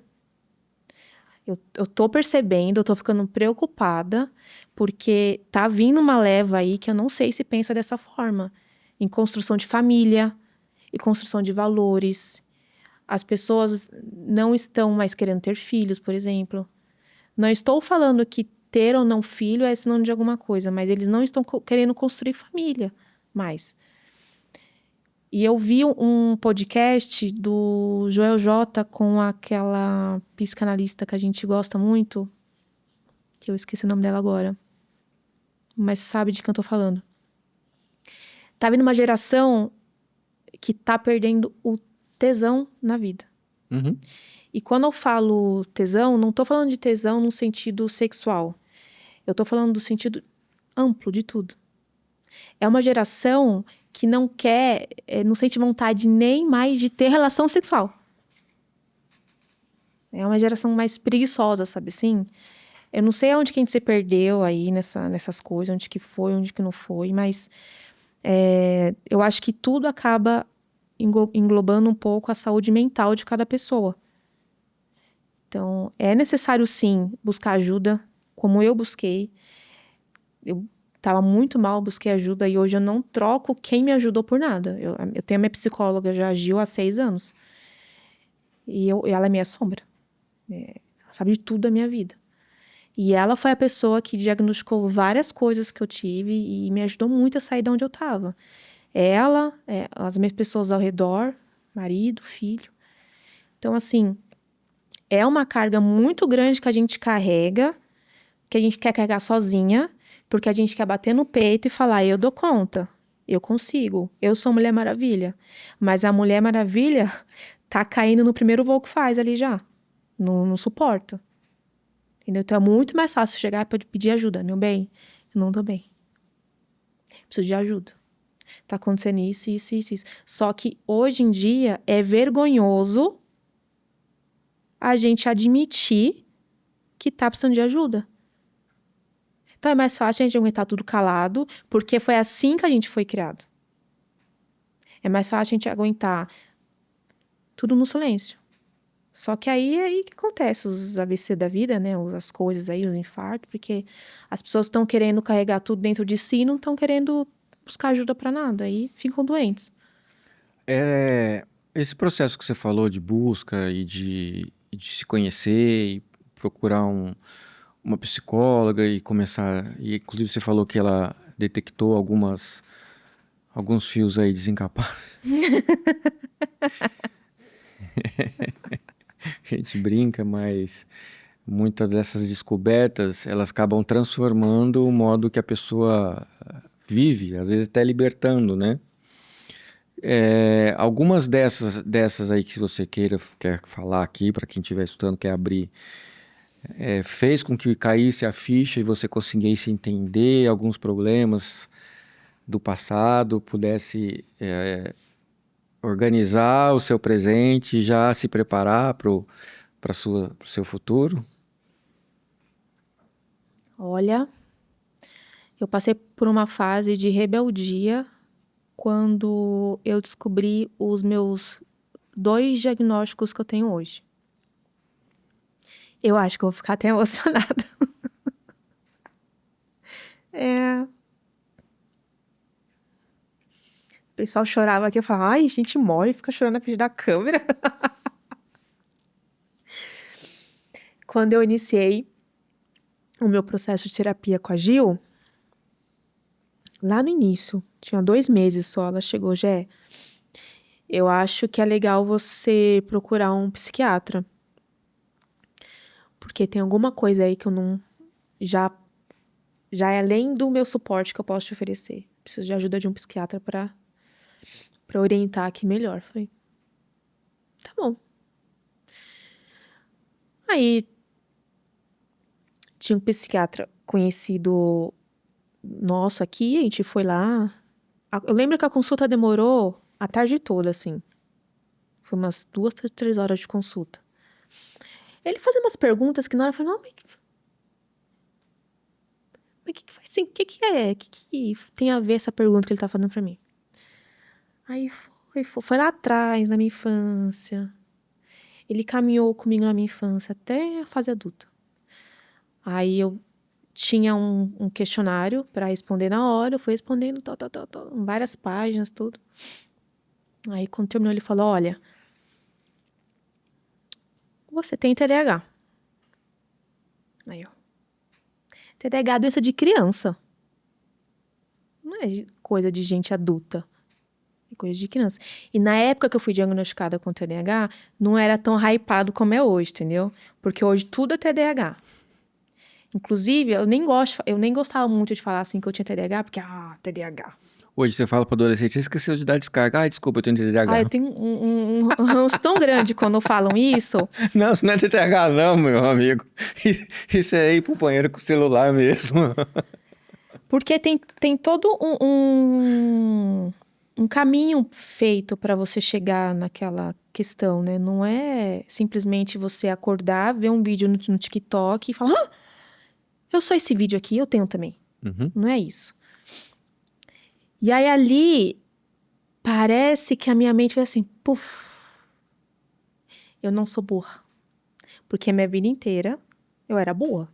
Eu tô percebendo, eu tô ficando preocupada, porque tá vindo uma leva aí que eu não sei se pensa dessa forma. Em construção de família, em construção de valores. As pessoas não estão mais querendo ter filhos, por exemplo. Não estou falando que ter ou não filho é sinônimo de alguma coisa, mas eles não estão querendo construir família mais. E eu vi um podcast do Joel J com aquela psicanalista que a gente gosta muito, que eu esqueci o nome dela agora, mas sabe de quem eu tô falando. Tá vindo uma geração que tá perdendo o tesão na vida. Uhum. E quando eu falo tesão, não tô falando de tesão no sentido sexual. Eu tô falando do sentido amplo de tudo. É uma geração que não quer, não sente vontade nem mais de ter relação sexual. É uma geração mais preguiçosa, sabe assim? Eu não sei onde que a gente se perdeu aí nessas coisas, onde que foi, onde que não foi, mas eu acho que tudo acaba englobando um pouco a saúde mental de cada pessoa. Então, é necessário, sim, buscar ajuda, como eu busquei. Eu estava muito mal, busquei ajuda e hoje eu não troco quem me ajudou por nada. Eu tenho a minha psicóloga, já agiu há 6 anos. E ela é minha sombra. Ela sabe de tudo da minha vida. E ela foi a pessoa que diagnosticou várias coisas que eu tive e me ajudou muito a sair de onde eu estava. Ela, as minhas pessoas ao redor, marido, filho. Então, assim, é uma carga muito grande que a gente carrega, que a gente quer carregar sozinha, porque a gente quer bater no peito e falar, eu dou conta, eu consigo, eu sou Mulher Maravilha. Mas a Mulher Maravilha tá caindo no primeiro voo que faz ali já. Não suporta. Entendeu? Então é muito mais fácil chegar e pedir ajuda. Meu bem, eu não tô bem. Preciso de ajuda. Tá acontecendo isso, isso, isso, isso. Só que hoje em dia é vergonhoso a gente admitir que tá precisando de ajuda. Então é mais fácil a gente aguentar tudo calado, porque foi assim que a gente foi criado. É mais fácil a gente aguentar tudo no silêncio. Só que aí que acontece os AVC da vida, né? As coisas aí, os infartos, porque as pessoas estão querendo carregar tudo dentro de si e não estão querendo buscar ajuda para nada. Aí ficam doentes. Esse processo que você falou de busca e de se conhecer e procurar uma psicóloga e começar. E inclusive você falou que ela detectou alguns fios aí desencapados. A gente brinca, mas muitas dessas descobertas elas acabam transformando o modo que a pessoa vive, às vezes até libertando, né? Algumas dessas aí que você quer falar aqui, para quem estiver estudando, quer abrir, fez com que caísse a ficha e você conseguisse entender alguns problemas do passado, pudesse organizar o seu presente e já se preparar para o seu futuro? Olha, eu passei por uma fase de rebeldia quando eu descobri os meus 2 diagnósticos que eu tenho hoje. Eu acho que eu vou ficar até emocionada. O pessoal chorava aqui, eu falava, ai, a gente morre e fica chorando na frente da câmera. Quando eu iniciei o meu processo de terapia com a Gil, lá no início, tinha 2 meses só, ela chegou, Gé, eu acho que é legal você procurar um psiquiatra. Porque tem alguma coisa aí que eu não... Já é além do meu suporte que eu posso te oferecer. Preciso de ajuda de um psiquiatra pra orientar aqui melhor. Falei, tá bom. Aí, tinha um psiquiatra conhecido nosso aqui, a gente foi lá. Eu lembro que a consulta demorou a tarde toda, assim. Foi umas 2, 3 horas de consulta. Ele fazia umas perguntas que na hora eu falei, não, mas o que faz assim? O que é? O que tem a ver essa pergunta que ele tá fazendo pra mim? Aí foi lá atrás, na minha infância. Ele caminhou comigo na minha infância até a fase adulta. Aí eu tinha um questionário para responder na hora, eu fui respondendo, várias páginas, tudo. Aí quando terminou ele falou, olha, você tem TDAH. Aí eu, TDAH é doença de criança. Não é coisa de gente adulta. É coisa de criança. E na época que eu fui diagnosticada com TDAH, não era tão hypado como é hoje, entendeu? Porque hoje tudo é TDAH. Inclusive, eu nem gostava muito de falar assim que eu tinha TDAH, porque, TDAH. Hoje você fala para adolescente, você esqueceu de dar descarga. Ai, desculpa, eu tenho TDAH. Eu tenho um ranço tão grande quando falam isso. Não, isso não é TDAH não, meu amigo. Isso é ir pro banheiro com o celular mesmo. Porque tem todo um caminho feito para você chegar naquela questão, né? Não é simplesmente você acordar, ver um vídeo no TikTok e falar, eu sou esse vídeo aqui, eu tenho também. Uhum. Não é isso. E aí ali, parece que a minha mente foi assim, puf, eu não sou burra. Porque a minha vida inteira eu era boa.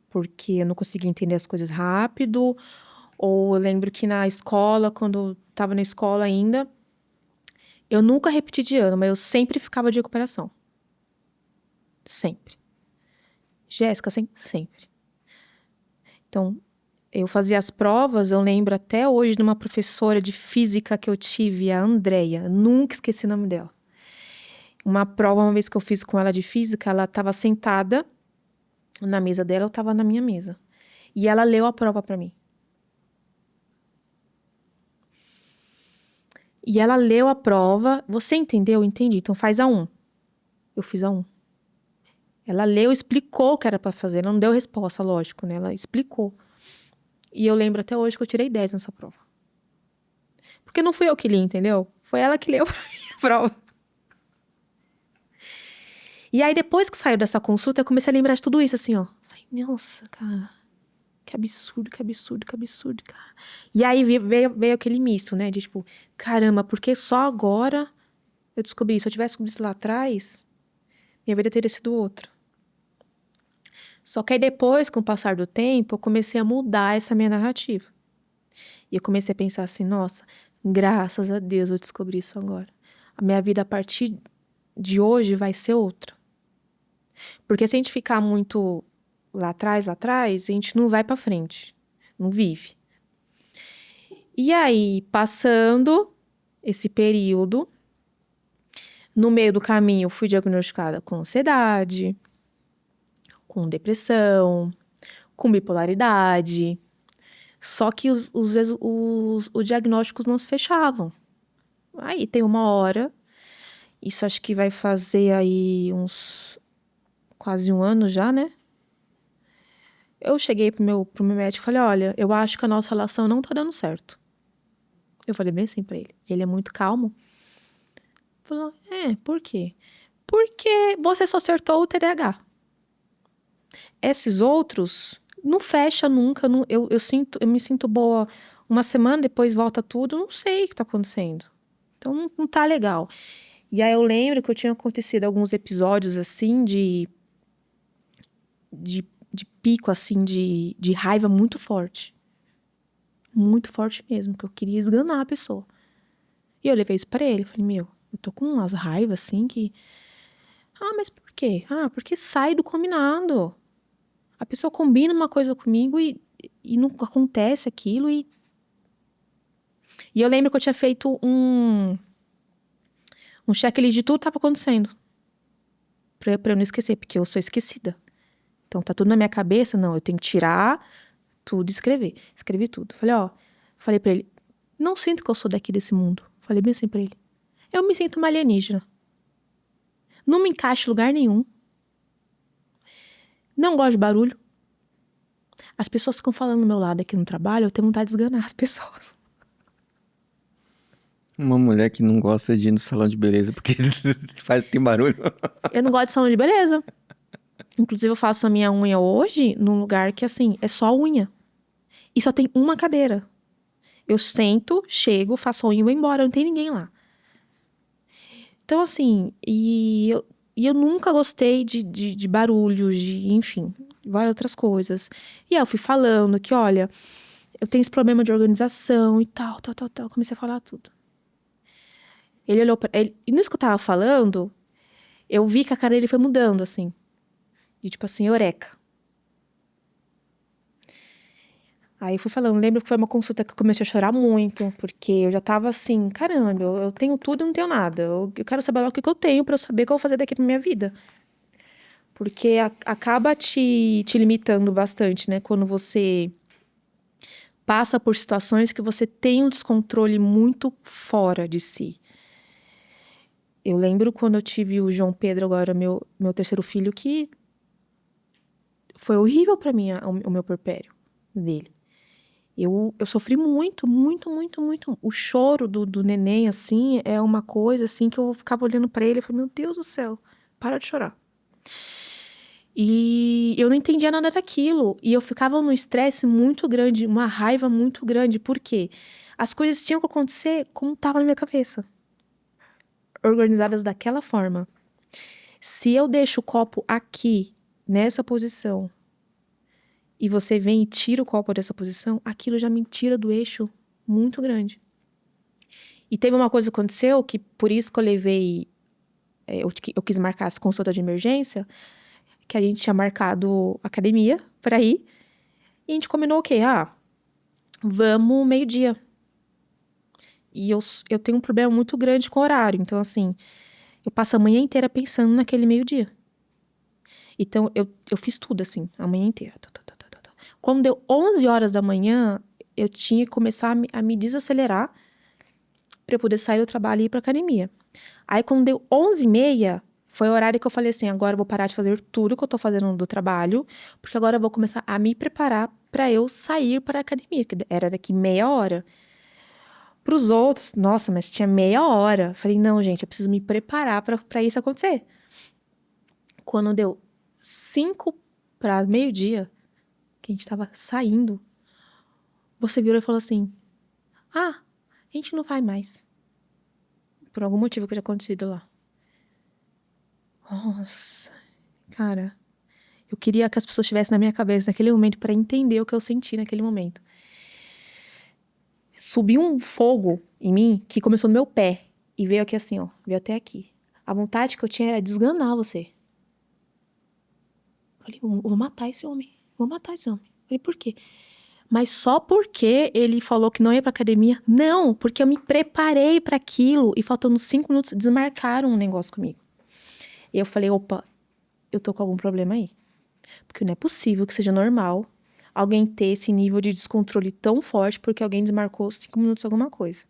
Porque eu não conseguia entender as coisas rápido. Ou eu lembro que na escola, quando eu estava na escola ainda, eu nunca repeti de ano, mas eu sempre ficava de recuperação. Sempre. Jéssica, sempre. Então, eu fazia as provas, eu lembro até hoje de uma professora de física que eu tive, a Andrea. Nunca esqueci o nome dela. Uma prova, uma vez que eu fiz com ela de física, ela estava sentada na mesa dela, eu estava na minha mesa. E ela leu a prova para mim. E ela leu a prova. Você entendeu? Entendi. Então faz a 1. Eu fiz a 1. Ela leu, explicou o que era para fazer. Ela não deu resposta, lógico, né? Ela explicou. E eu lembro até hoje que eu tirei 10 nessa prova. Porque não fui eu que li, entendeu? Foi ela que leu pra mim a prova. E aí, depois que saiu dessa consulta, eu comecei a lembrar de tudo isso, assim, ó. Falei, nossa, cara, que absurdo, que absurdo, que absurdo, cara. E aí veio aquele misto, né? De tipo, caramba, porque só agora eu descobri? Se eu tivesse descobrido isso lá atrás, minha vida teria sido outra. Só que aí depois, com o passar do tempo, eu comecei a mudar essa minha narrativa. E eu comecei a pensar assim, nossa, graças a Deus eu descobri isso agora. A minha vida a partir de hoje vai ser outra. Porque se a gente ficar muito lá atrás, a gente não vai pra frente. Não vive. E aí, passando esse período, no meio do caminho, eu fui diagnosticada com ansiedade, com depressão, com bipolaridade. Só que os diagnósticos não se fechavam. Aí tem uma hora, isso acho que vai fazer aí uns quase um ano já, né? Eu cheguei pro meu médico e falei, olha, eu acho que a nossa relação não tá dando certo. Eu falei bem assim pra ele. Ele é muito calmo. Falou, por quê? Porque você só acertou o TDAH. Esses outros não fecha nunca. Não, eu me sinto boa uma semana, depois volta tudo. Não sei o que tá acontecendo. Então não tá legal. E aí eu lembro que eu tinha acontecido alguns episódios assim de pico, assim, de raiva muito forte. Muito forte mesmo, que eu queria esganar a pessoa. E eu levei isso pra ele. Falei, meu, eu tô com umas raivas assim que... Ah, mas por quê? Ah, porque sai do combinado. A pessoa combina uma coisa comigo e não acontece aquilo. E eu lembro que eu tinha feito um checklist de tudo que tava acontecendo. Pra eu não esquecer, porque eu sou esquecida. Então tá tudo na minha cabeça. Não, eu tenho que tirar tudo e escrever. Escrevi tudo. Falei pra ele, não sinto que eu sou daqui desse mundo. Falei bem assim pra ele. Eu me sinto uma alienígena. Não me encaixo em lugar nenhum. Não gosto de barulho. As pessoas ficam falando do meu lado aqui no trabalho, eu tenho vontade de esganar as pessoas. Uma mulher que não gosta de ir no salão de beleza porque tem barulho. Eu não gosto de salão de beleza. Inclusive, eu faço a minha unha hoje num lugar que, assim, é só unha. E só tem uma cadeira. Eu sento, chego, faço a unha e vou embora. Não tem ninguém lá. Então, assim, eu nunca gostei de barulhos, enfim, várias outras coisas. E aí eu fui falando que, olha, eu tenho esse problema de organização e tal. Comecei a falar tudo. Ele olhou pra ele, e nisso que eu tava falando, eu vi que a cara dele foi mudando, assim. De tipo assim, eureka. Aí eu fui falando, lembro que foi uma consulta que eu comecei a chorar muito, porque eu já tava assim, caramba, eu tenho tudo e não tenho nada. Eu quero saber lá o que eu tenho pra eu saber o que eu vou fazer daqui pra minha vida. Porque acaba te limitando bastante, né? Quando você passa por situações que você tem um descontrole muito fora de si. Eu lembro quando eu tive o João Pedro, agora meu terceiro filho, que foi horrível pra mim o meu puerpério dele. Eu sofri muito, muito, muito, muito. O choro do neném, assim, é uma coisa, assim, que eu ficava olhando pra ele e falei, meu Deus do céu, para de chorar. E eu não entendia nada daquilo. E eu ficava num estresse muito grande, uma raiva muito grande. Por quê? As coisas tinham que acontecer como estava na minha cabeça. Organizadas daquela forma. Se eu deixo o copo aqui, nessa posição, e você vem e tira o copo dessa posição, aquilo já me tira do eixo muito grande. E teve uma coisa que aconteceu, que por isso que eu levei... eu quis marcar as consultas de emergência, que a gente tinha marcado academia pra ir. E a gente combinou o quê? Vamos meio-dia. E eu tenho um problema muito grande com o horário. Então, assim, eu passo a manhã inteira pensando naquele meio-dia. Então, eu fiz tudo assim, a manhã inteira. Quando deu 11 horas da manhã, eu tinha que começar a me desacelerar para eu poder sair do trabalho e ir pra academia. Aí, quando deu 11h30, foi o horário que eu falei assim, agora eu vou parar de fazer tudo que eu tô fazendo do trabalho, porque agora eu vou começar a me preparar para eu sair para a academia, que era daqui meia hora. Para os outros, nossa, mas tinha meia hora. Falei, não, gente, eu preciso me preparar para isso acontecer. Quando deu 5 para meio-dia, que a gente tava saindo, você virou e falou assim, a gente não vai mais. Por algum motivo que tinha acontecido lá. Nossa, cara, eu queria que as pessoas estivessem na minha cabeça naquele momento para entender o que eu senti naquele momento. Subiu um fogo em mim que começou no meu pé e veio aqui assim, ó, veio até aqui. A vontade que eu tinha era desganar você. Falei, vou matar esse homem, vou matar esse homem. Falei, por quê? Mas só porque ele falou que não ia pra academia? Não, porque eu me preparei para aquilo e faltando 5 minutos desmarcaram um negócio comigo. E eu falei, opa, eu tô com algum problema aí. Porque não é possível que seja normal alguém ter esse nível de descontrole tão forte porque alguém desmarcou 5 minutos alguma coisa.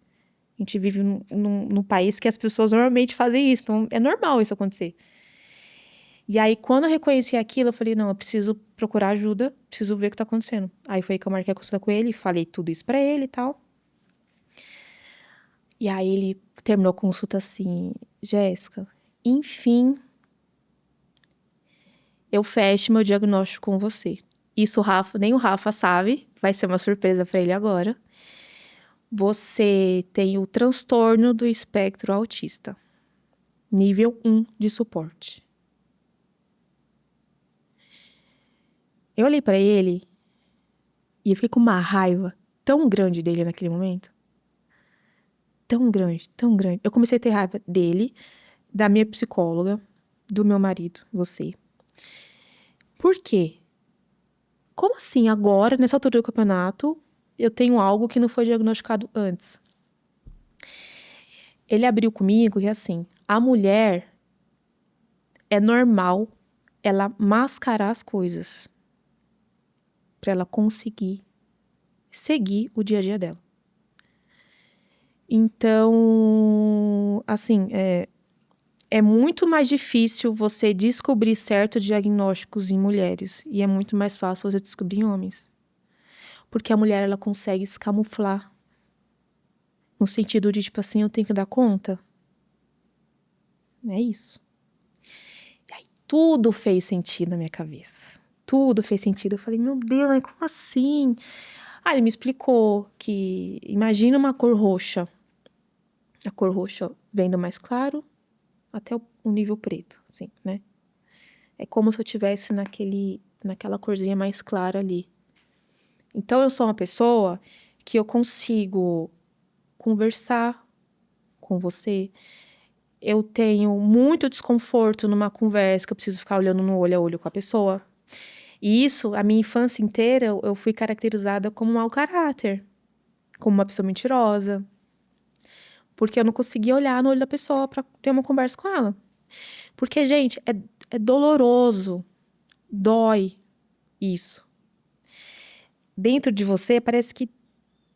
A gente vive num país que as pessoas normalmente fazem isso, então é normal isso acontecer. E aí, quando eu reconheci aquilo, eu falei, não, eu preciso procurar ajuda, preciso ver o que tá acontecendo. Aí foi aí que eu marquei a consulta com ele, falei tudo isso pra ele e tal. E aí ele terminou a consulta assim, Jéssica, enfim, eu fecho meu diagnóstico com você. Isso nem o Rafa sabe, vai ser uma surpresa pra ele agora. Você tem o transtorno do espectro autista, nível 1 de suporte. Eu olhei pra ele e eu fiquei com uma raiva tão grande dele naquele momento. Tão grande, tão grande. Eu comecei a ter raiva dele, da minha psicóloga, do meu marido, você. Por quê? Como assim agora, nessa altura do campeonato, eu tenho algo que não foi diagnosticado antes? Ele abriu comigo que assim, a mulher é normal ela mascarar as coisas para ela conseguir seguir o dia a dia dela. Então, assim, é muito mais difícil você descobrir certos diagnósticos em mulheres e é muito mais fácil você descobrir em homens. Porque a mulher, ela consegue se camuflar no sentido de, tipo assim, eu tenho que dar conta. É isso. E aí, tudo fez sentido na minha cabeça. Tudo fez sentido. Eu falei, meu Deus, mas como assim? Aí ele me explicou que, imagina uma cor roxa. A cor roxa vem do mais claro até o nível preto, assim, né? É como se eu tivesse naquela corzinha mais clara ali. Então, eu sou uma pessoa que eu consigo conversar com você. Eu tenho muito desconforto numa conversa que eu preciso ficar olhando no olho a olho com a pessoa. E isso, a minha infância inteira, eu fui caracterizada como mau caráter, como uma pessoa mentirosa. Porque eu não conseguia olhar no olho da pessoa pra ter uma conversa com ela. Porque, gente, é doloroso. Dói isso. Dentro de você, parece que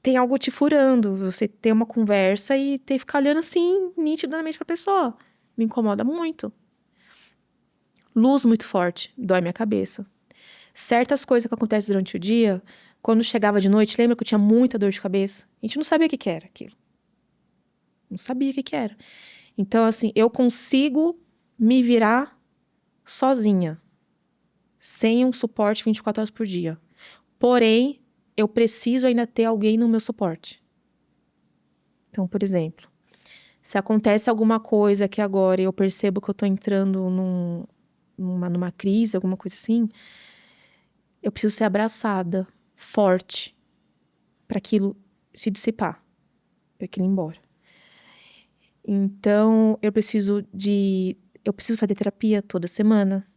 tem algo te furando. Você ter uma conversa e ter que ficar olhando assim, nitidamente pra pessoa. Me incomoda muito. Luz muito forte, dói minha cabeça. Certas coisas que acontecem durante o dia, quando chegava de noite, lembra que eu tinha muita dor de cabeça? A gente não sabia o que era aquilo. Não sabia o que era. Então, assim, eu consigo me virar sozinha, sem um suporte 24 horas por dia. Porém, eu preciso ainda ter alguém no meu suporte. Então, por exemplo, se acontece alguma coisa que agora eu percebo que eu tô entrando numa crise, alguma coisa assim, eu preciso ser abraçada, forte, para aquilo se dissipar, para aquilo ir embora. Então, eu preciso fazer terapia toda semana.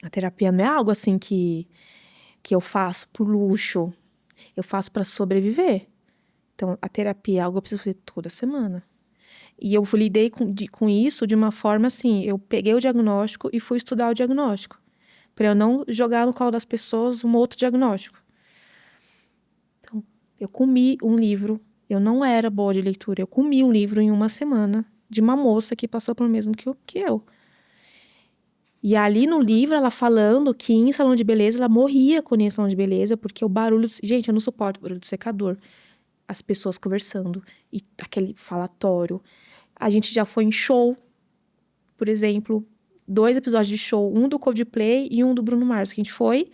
A terapia não é algo assim que eu faço por luxo. Eu faço para sobreviver. Então, a terapia é algo que eu preciso fazer toda semana. E eu lidei com isso de uma forma assim, eu peguei o diagnóstico e fui estudar o diagnóstico. Para eu não jogar no colo das pessoas um outro diagnóstico. Então, eu comi um livro, eu não era boa de leitura, eu comi um livro em uma semana de uma moça que passou pelo mesmo que eu. E ali no livro, ela falando que em salão de beleza, ela morria quando ia em salão de beleza, porque o barulho... Gente, eu não suporto o barulho do secador. As pessoas conversando, e aquele falatório. A gente já foi em show, por exemplo, 2 episódios de show, um do Coldplay e um do Bruno Mars, que a gente foi,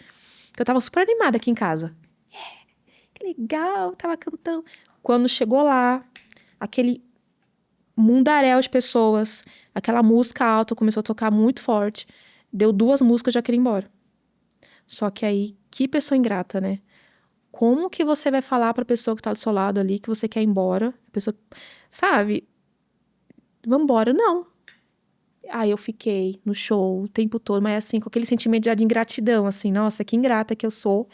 que eu tava super animada aqui em casa. Que legal, tava cantando. Quando chegou lá, aquele mundaréu de pessoas, aquela música alta começou a tocar muito forte. Deu 2 músicas, já queria ir embora. Só que aí, que pessoa ingrata, né? Como que você vai falar pra pessoa que tá do seu lado ali que você quer ir embora? A pessoa, sabe? Vambora, não. Aí eu fiquei no show o tempo todo, mas assim, com aquele sentimento já de ingratidão, assim, nossa, que ingrata que eu sou,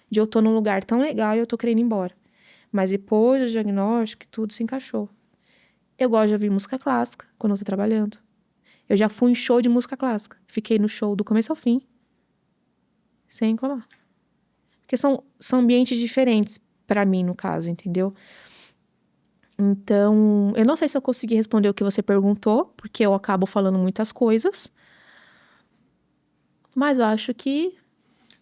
de eu tô num lugar tão legal e eu tô querendo ir embora. Mas depois do diagnóstico, tudo se encaixou. Eu gosto de ouvir música clássica quando eu tô trabalhando. Eu já fui em show de música clássica. Fiquei no show do começo ao fim, sem reclamar. Porque são ambientes diferentes pra mim, no caso, entendeu? Então, eu não sei se eu consegui responder o que você perguntou, porque eu acabo falando muitas coisas. Mas eu acho que...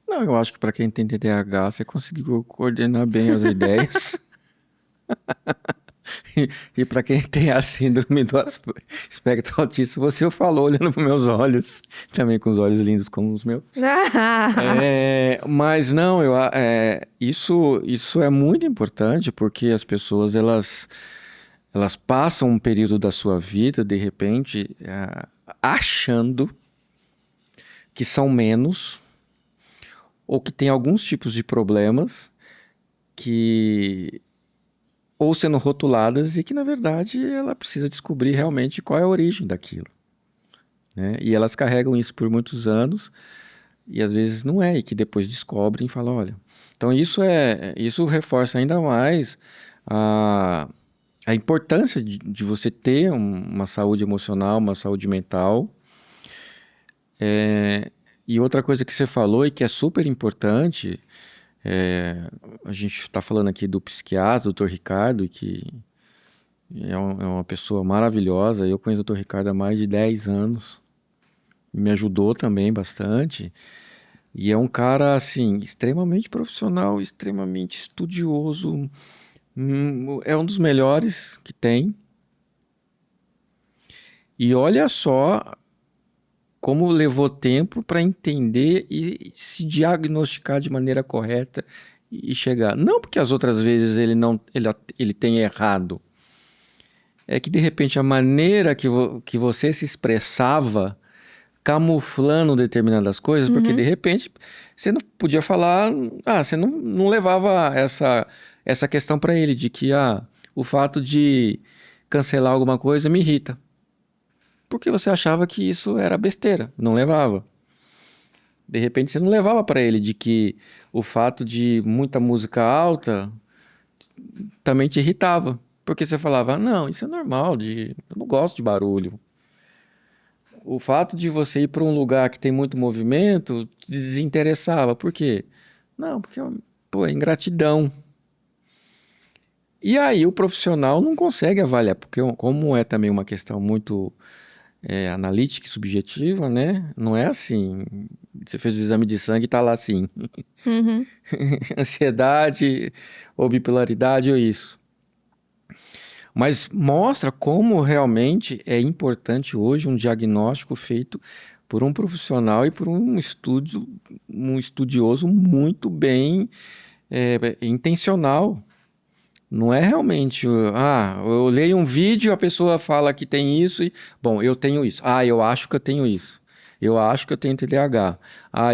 Não, eu acho que para quem tem TDAH, você conseguiu coordenar bem as ideias. E para quem tem a síndrome do espectro autista, você falou olhando para meus olhos, também com os olhos lindos como os meus. Mas não, isso é muito importante porque as pessoas elas passam um período da sua vida, de repente, achando que são menos ou que tem alguns tipos de problemas que ou sendo rotuladas e que, na verdade, ela precisa descobrir realmente qual é a origem daquilo, né? E elas carregam isso por muitos anos e às vezes não é, e que depois descobrem e falam, olha... Então isso reforça ainda mais a importância de você ter uma saúde emocional, uma saúde mental. E outra coisa que você falou e que é super importante... a gente está falando aqui do psiquiatra, Dr. Ricardo, que é uma pessoa maravilhosa. Eu conheço o Dr. Ricardo há mais de 10 anos. Me ajudou também bastante. E é um cara, assim, extremamente profissional, extremamente estudioso. É um dos melhores que tem. E olha só como levou tempo para entender e se diagnosticar de maneira correta e chegar. Não porque as outras vezes ele tenha errado. É que, de repente, a maneira que você se expressava camuflando determinadas coisas, porque, de repente, você não podia falar... você não levava essa questão para ele, de que o fato de cancelar alguma coisa me irrita. Porque você achava que isso era besteira, não levava. De repente você não levava para ele de que o fato de muita música alta também te irritava. Porque você falava, não, isso é normal, eu não gosto de barulho. O fato de você ir para um lugar que tem muito movimento te desinteressava. Por quê? Não, porque é ingratidão. E aí o profissional não consegue avaliar, porque como é também uma questão muito... analítica e subjetiva, né? Não é assim. Você fez o exame de sangue e tá lá assim. Ansiedade, ou bipolaridade, ou isso. Mas mostra como realmente é importante hoje um diagnóstico feito por um profissional e por um estudioso muito bem intencional. Não é realmente, eu leio um vídeo, a pessoa fala que tem isso e, bom, eu tenho isso. Eu acho que eu tenho isso. Eu acho que eu tenho TDAH.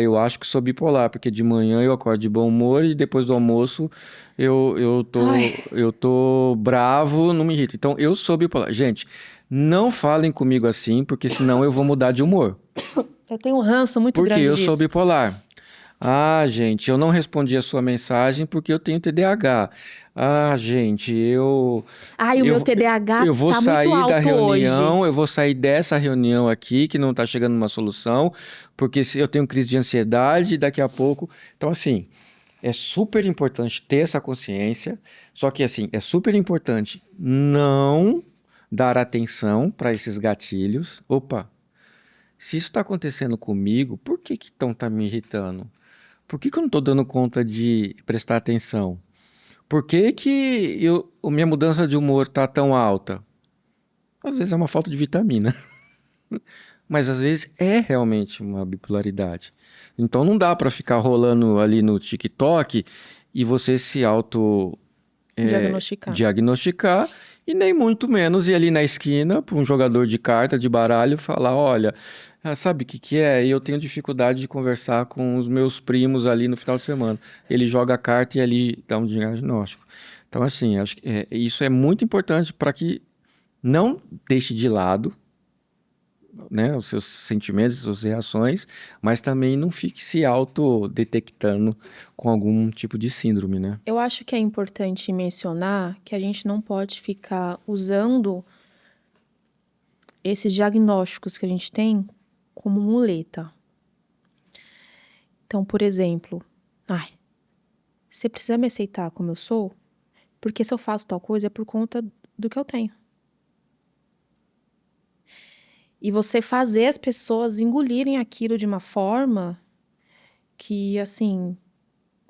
Eu acho que sou bipolar, porque de manhã eu acordo de bom humor e depois do almoço eu tô bravo, não me irrita. Então, eu sou bipolar. Gente, não falem comigo assim, porque senão eu vou mudar de humor. Eu tenho um ranço muito Porque grande eu disso. sou bipolar. Ah, gente, eu não respondi a sua mensagem porque eu tenho TDAH. Ah, gente, Ai, o meu eu, TDAH eu vou tá muito sair da alto hoje. reunião, eu vou sair dessa reunião aqui que não está chegando numa solução, porque se eu tenho crise de ansiedade daqui a pouco. Então, assim, é super importante ter essa consciência, só que, assim, é super importante não dar atenção para esses gatilhos. Opa, se isso está acontecendo comigo, por que que então tá me irritando? Por que que eu não estou dando conta de prestar atenção? Por que que a minha mudança de humor tá tão alta? Às vezes é uma falta de vitamina, mas às vezes é realmente uma bipolaridade. Então não dá para ficar rolando ali no TikTok e você se auto Diagnosticar. diagnosticar e nem muito menos ir ali na esquina para um jogador de carta, de baralho, falar, olha, sabe o que que é? Eu tenho dificuldade de conversar com os meus primos ali no final de semana. Ele joga a carta e ali dá um diagnóstico. Então, assim, acho que isso é muito importante para que não deixe de lado, né, os seus sentimentos, as suas reações, mas também não fique se autodetectando com algum tipo de síndrome, né? Eu acho que é importante mencionar que a gente não pode ficar usando esses diagnósticos que a gente tem como muleta. Então, por exemplo, ai, você precisa me aceitar como eu sou, porque se eu faço tal coisa é por conta do que eu tenho. E você fazer as pessoas engolirem aquilo de uma forma que, assim,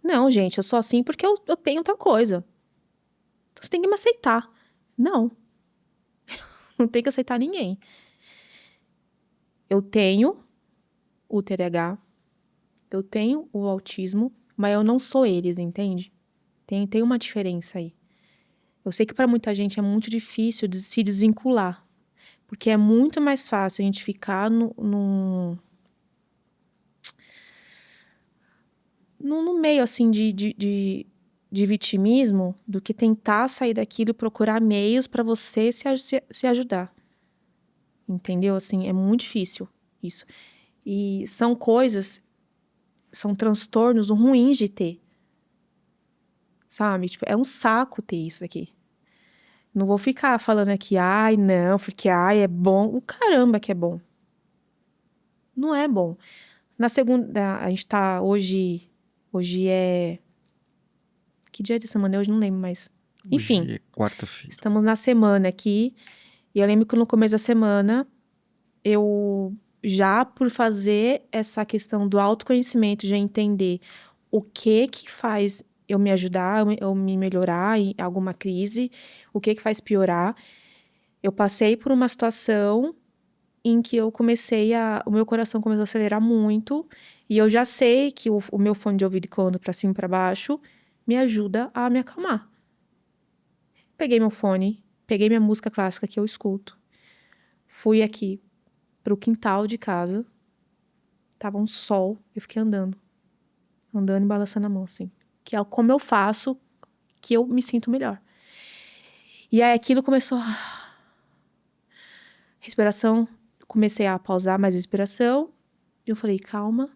não, gente, eu sou assim porque eu tenho tal coisa. Então você tem que me aceitar. Não, não tem que aceitar ninguém. Eu tenho o TDAH, eu tenho o autismo, mas eu não sou eles, entende? Tem uma diferença aí. Eu sei que para muita gente é muito difícil de se desvincular, porque é muito mais fácil a gente ficar no meio, assim, de vitimismo do que tentar sair daquilo e procurar meios para você se ajudar. Entendeu? Assim, é muito difícil isso. E são coisas, são transtornos ruins de ter, sabe? Tipo, é um saco ter isso aqui. Não vou ficar falando aqui, ai, não, porque ai, é bom. O caramba que é bom. Não é bom. Na segunda, a gente tá hoje é, que dia de semana é hoje? Não lembro mais. Enfim, Hoje é quarta-feira. estamos na semana aqui, e eu lembro que no começo da semana, eu já por fazer essa questão do autoconhecimento, já entender o que faz eu me ajudar, eu me melhorar em alguma crise, o que faz piorar. Eu passei por uma situação em que o meu coração começou a acelerar muito, e eu já sei que o meu fone de ouvido que eu ando pra cima e pra baixo me ajuda a me acalmar. Peguei meu fone, peguei minha música clássica que eu escuto, fui aqui pro quintal de casa, tava um sol, eu fiquei andando e balançando a mão, assim. Que é como eu faço que eu me sinto melhor. E aí aquilo começou. Respiração, comecei a pausar mais a respiração. E eu falei, calma,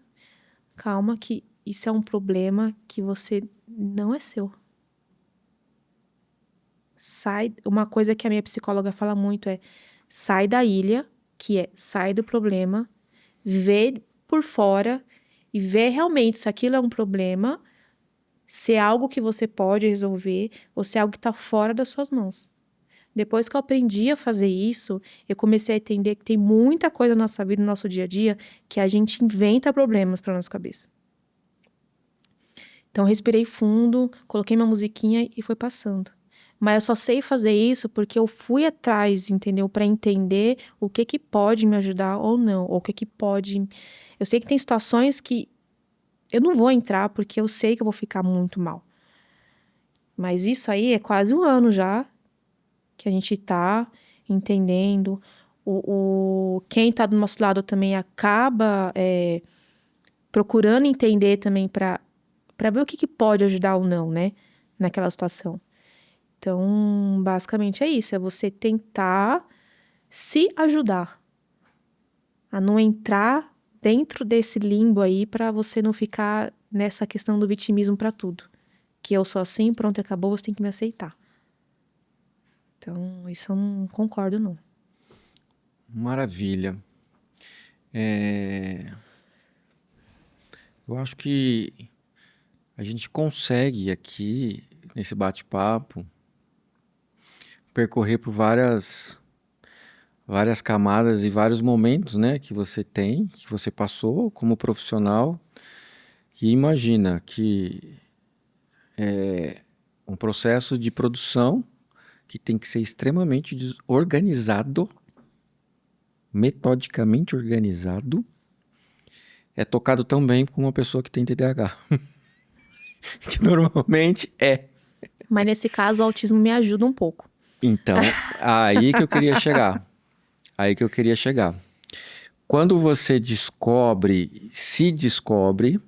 calma, que isso é um problema que você não é seu. Sai. Uma coisa que a minha psicóloga fala muito é: sai da ilha, que é sai do problema, vê por fora e vê realmente se aquilo é um problema, se é algo que você pode resolver ou se é algo que está fora das suas mãos. Depois que eu aprendi a fazer isso, eu comecei a entender que tem muita coisa na nossa vida, no nosso dia a dia, que a gente inventa problemas para nossa cabeça. Então, respirei fundo, coloquei minha musiquinha e foi passando. Mas eu só sei fazer isso porque eu fui atrás, entendeu? Para entender o que pode me ajudar ou não, ou o que pode. Eu sei que tem situações que eu não vou entrar porque eu sei que eu vou ficar muito mal. Mas isso aí é quase um ano já que a gente tá entendendo. Quem tá do nosso lado também acaba procurando entender também para ver o que pode ajudar ou não, né? Naquela situação. Então, basicamente é isso. É você tentar se ajudar. A não entrar dentro desse limbo aí para você não ficar nessa questão do vitimismo para tudo. Que eu sou assim, pronto, acabou, você tem que me aceitar. Então, isso eu não concordo, não. Maravilha. Eu acho que a gente consegue aqui, nesse bate-papo, percorrer por várias camadas e vários momentos, né, que você tem, que você passou como profissional. E imagina que um processo de produção que tem que ser extremamente organizado, metodicamente organizado, é tocado também por uma pessoa que tem TDAH. Que normalmente é. Mas nesse caso, o autismo me ajuda um pouco. Então, aí que eu queria chegar. Aí que eu queria chegar. Quando você descobre, se descobre,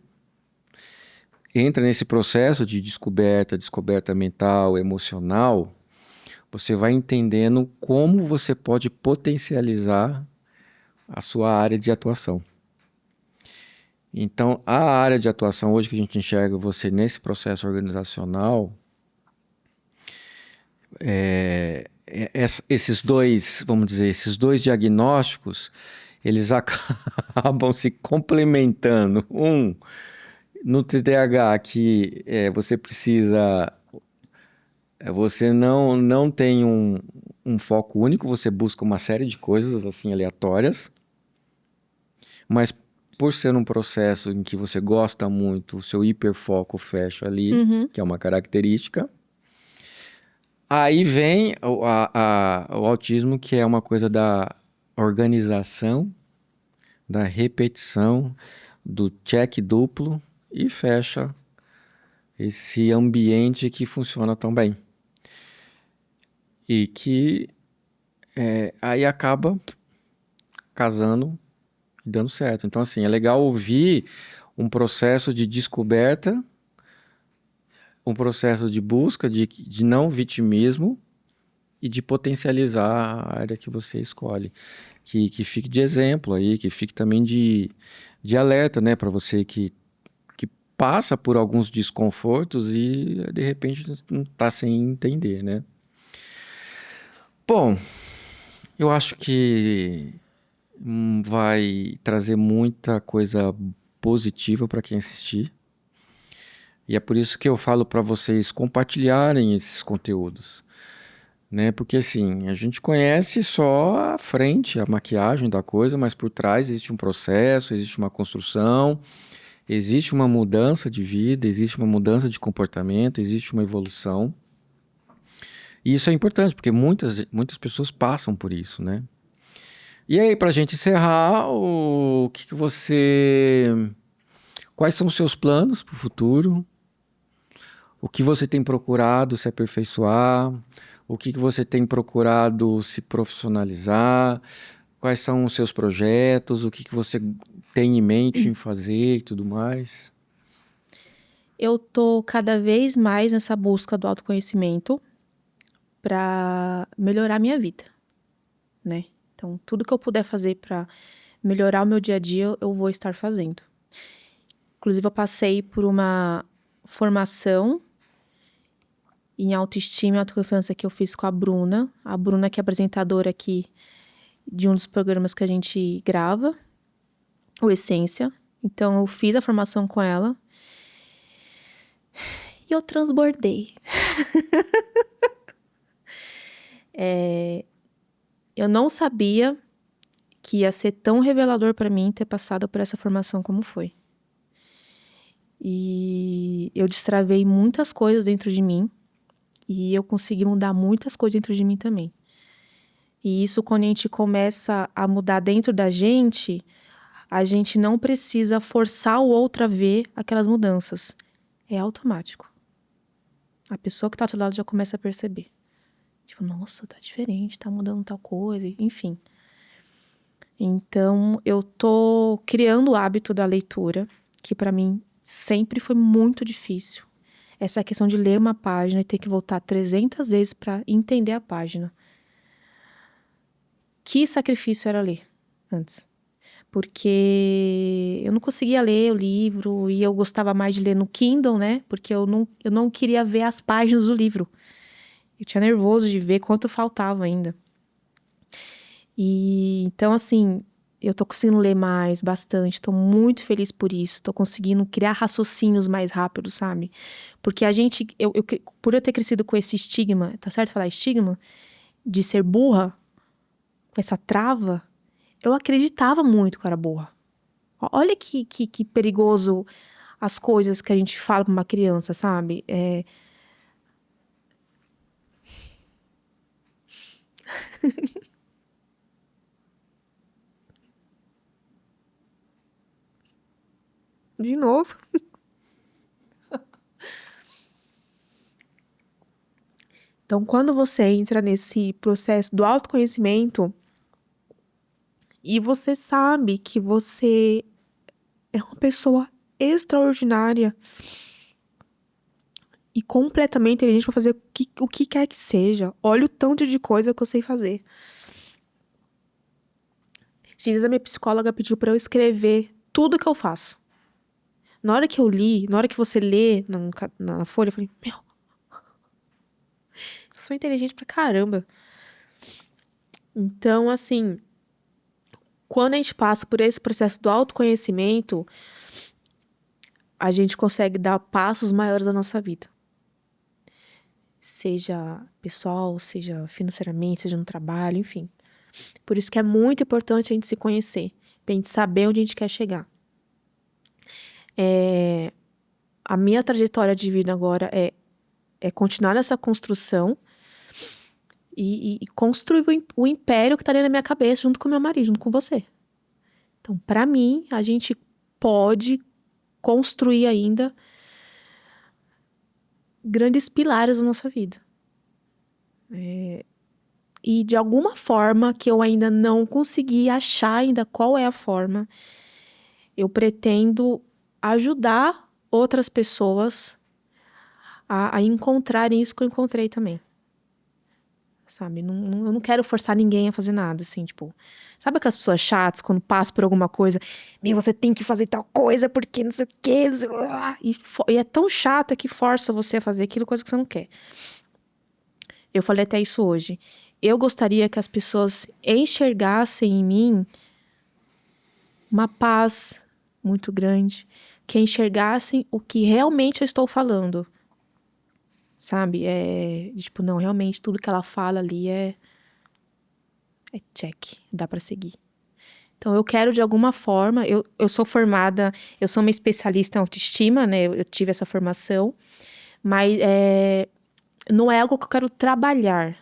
entra nesse processo de descoberta mental, emocional, você vai entendendo como você pode potencializar a sua área de atuação. Então, a área de atuação hoje que a gente enxerga você nesse processo organizacional, esses dois, vamos dizer, esses dois diagnósticos, eles acabam se complementando. No TDAH, que você precisa, você não tem um foco único, você busca uma série de coisas assim aleatórias, mas por ser um processo em que você gosta muito, o seu hiperfoco fecha ali, que é uma característica. Aí vem o autismo, que é uma coisa da organização, da repetição, do check duplo e fecha esse ambiente que funciona tão bem. E que aí acaba casando e dando certo. Então, assim, é legal ouvir um processo de descoberta, um processo de busca de não vitimismo e de potencializar a área que você escolhe. Que fique de exemplo aí, que fique também de alerta, né, para você que passa por alguns desconfortos e de repente não está sem entender, né? Bom, eu acho que vai trazer muita coisa positiva para quem assistir. E é por isso que eu falo para vocês compartilharem esses conteúdos, né? Porque assim, a gente conhece só a frente, a maquiagem da coisa, mas por trás existe um processo, existe uma construção, existe uma mudança de vida, existe uma mudança de comportamento, existe uma evolução. E isso é importante, porque muitas pessoas passam por isso, né? E aí, para a gente encerrar, quais são os seus planos para o futuro? O que você tem procurado se aperfeiçoar? O que você tem procurado se profissionalizar? Quais são os seus projetos? O que você tem em mente em fazer e tudo mais? Eu tô cada vez mais nessa busca do autoconhecimento para melhorar a minha vida, né? Então, tudo que eu puder fazer para melhorar o meu dia a dia, eu vou estar fazendo. Inclusive, eu passei por uma formação em autoestima e autoconfiança que eu fiz com a Bruna. A Bruna, que é apresentadora aqui de um dos programas que a gente grava, o Essência. Então, eu fiz a formação com ela. E eu transbordei. Eu não sabia que ia ser tão revelador para mim ter passado por essa formação como foi. E eu destravei muitas coisas dentro de mim. E eu consegui mudar muitas coisas dentro de mim também. E isso, quando a gente começa a mudar dentro da gente, a gente não precisa forçar o outro a ver aquelas mudanças. É automático. A pessoa que tá do outro lado já começa a perceber. Tipo, nossa, tá diferente, tá mudando tal coisa, enfim. Então, eu tô criando o hábito da leitura, que pra mim sempre foi muito difícil. Essa questão de ler uma página e ter que voltar 300 vezes pra entender a página. Que sacrifício era ler antes. Porque eu não conseguia ler o livro e eu gostava mais de ler no Kindle, né? Porque eu não queria ver as páginas do livro. Eu tinha nervoso de ver quanto faltava ainda. E então, assim, eu tô conseguindo ler mais, bastante. Tô muito feliz por isso. Tô conseguindo criar raciocínios mais rápidos, sabe? Porque a gente, por eu ter crescido com esse estigma, tá certo falar estigma? De ser burra, com essa trava, eu acreditava muito que eu era burra. Olha que perigoso as coisas que a gente fala pra uma criança, sabe? De novo. Então, quando você entra nesse processo do autoconhecimento e você sabe que você é uma pessoa extraordinária e completamente inteligente para fazer o que quer que seja. Olha o tanto de coisa que eu sei fazer. Esses dias a minha psicóloga pediu para eu escrever tudo que eu faço. Na hora que eu li, na hora que você lê na folha, eu falei, meu, eu sou inteligente pra caramba. Então, assim, quando a gente passa por esse processo do autoconhecimento, a gente consegue dar passos maiores na nossa vida. Seja pessoal, seja financeiramente, seja no trabalho, enfim. Por isso que é muito importante a gente se conhecer, pra gente saber onde a gente quer chegar. A minha trajetória de vida agora é continuar nessa construção e construir o império que tá ali na minha cabeça, junto com o meu marido, junto com você. Então, pra mim, a gente pode construir ainda grandes pilares da nossa vida. E de alguma forma que eu ainda não consegui achar ainda qual é a forma, eu pretendo ajudar outras pessoas a encontrarem isso que eu encontrei também. Sabe? Eu não quero forçar ninguém a fazer nada, assim, tipo... Sabe aquelas pessoas chatas, quando passam por alguma coisa? Meu, você tem que fazer tal coisa, porque não sei o quê... Não sei... E é tão chata que força você a fazer aquilo, coisa que você não quer. Eu falei até isso hoje. Eu gostaria que as pessoas enxergassem em mim uma paz muito grande. Que enxergassem o que realmente eu estou falando. Sabe? Tipo, não, realmente tudo que ela fala ali é check, dá pra seguir. Então, eu quero de alguma forma, eu sou formada, eu sou uma especialista em autoestima, né? Eu tive essa formação, mas não é algo que eu quero trabalhar,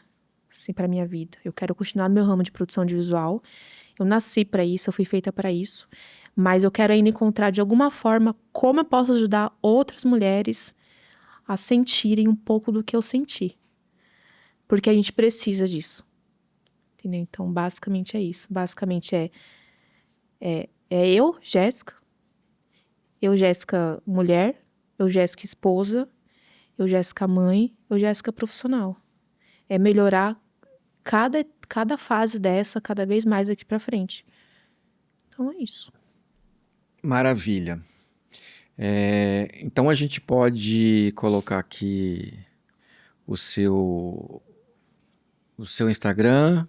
assim, pra minha vida. Eu quero continuar no meu ramo de produção de visual. Eu nasci pra isso, eu fui feita pra isso, mas eu quero ainda encontrar de alguma forma como eu posso ajudar outras mulheres a sentirem um pouco do que eu senti. Porque a gente precisa disso. Entendeu? Então, basicamente é isso. Basicamente eu, Jéssica, mulher, eu, Jéssica, esposa, eu, Jéssica, mãe, eu, Jéssica, profissional. É melhorar cada fase dessa cada vez mais aqui pra frente. Então, é isso. Maravilha. Então a gente pode colocar aqui o seu Instagram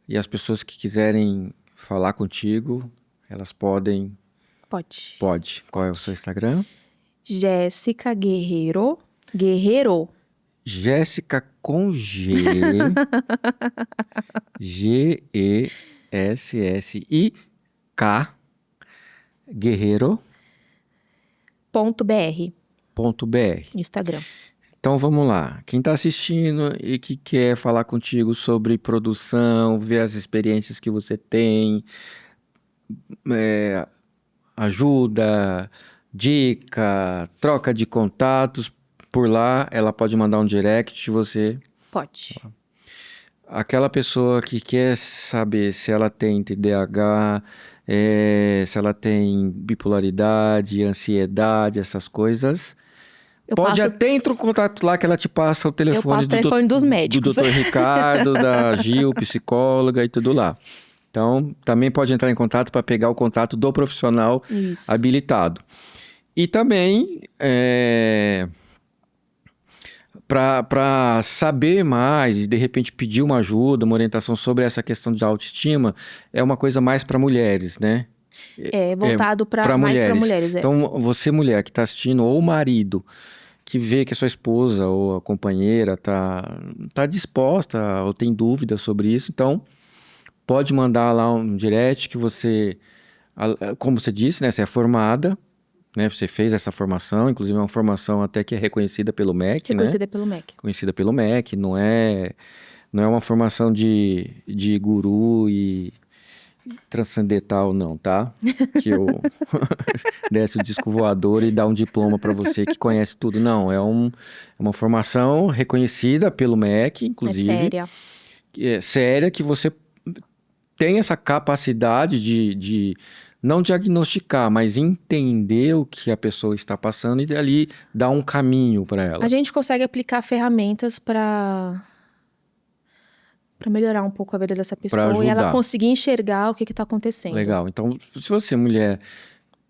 e as pessoas que quiserem falar contigo, elas podem... Pode. Pode. Qual é o seu Instagram? Jéssica Guerreiro. Guerreiro. Jéssica com G. G-E-S-S-I-K. Guerreiro.br. .br. No Instagram. Então vamos lá. Quem está assistindo e que quer falar contigo sobre produção, ver as experiências que você tem, ajuda, dica, troca de contatos, por lá ela pode mandar um direct, você... Pode. Aquela pessoa que quer saber se ela tem TDAH, se ela tem bipolaridade, ansiedade, essas coisas, pode até entrar em contato lá que ela te passa o telefone, dos médicos. Do Dr. Ricardo, da Gil, psicóloga e tudo lá. Então, também pode entrar em contato para pegar o contato do profissional Isso. habilitado. E também, para saber mais e de repente pedir uma ajuda, uma orientação sobre essa questão de autoestima, é uma coisa mais para mulheres, né? É voltado mais para mulheres. Então, você mulher que está assistindo, ou o marido que vê que a sua esposa ou a companheira tá disposta ou tem dúvidas sobre isso, então pode mandar lá um direct que você, como você disse, né, você é formada, né, você fez essa formação, inclusive é uma formação até que é reconhecida pelo MEC, Reconhecida pelo MEC. Conhecida pelo MEC, não é uma formação de guru e transcendental não, tá? Que eu desce o disco voador e dá um diploma para você que conhece tudo. Não, é uma formação reconhecida pelo MEC, inclusive. É séria. É séria, que você tem essa capacidade de não diagnosticar, mas entender o que a pessoa está passando e dali dar um caminho para ela. A gente consegue aplicar ferramentas para melhorar um pouco a vida dessa pessoa e ela conseguir enxergar o que está acontecendo. Legal. Então, se você, mulher,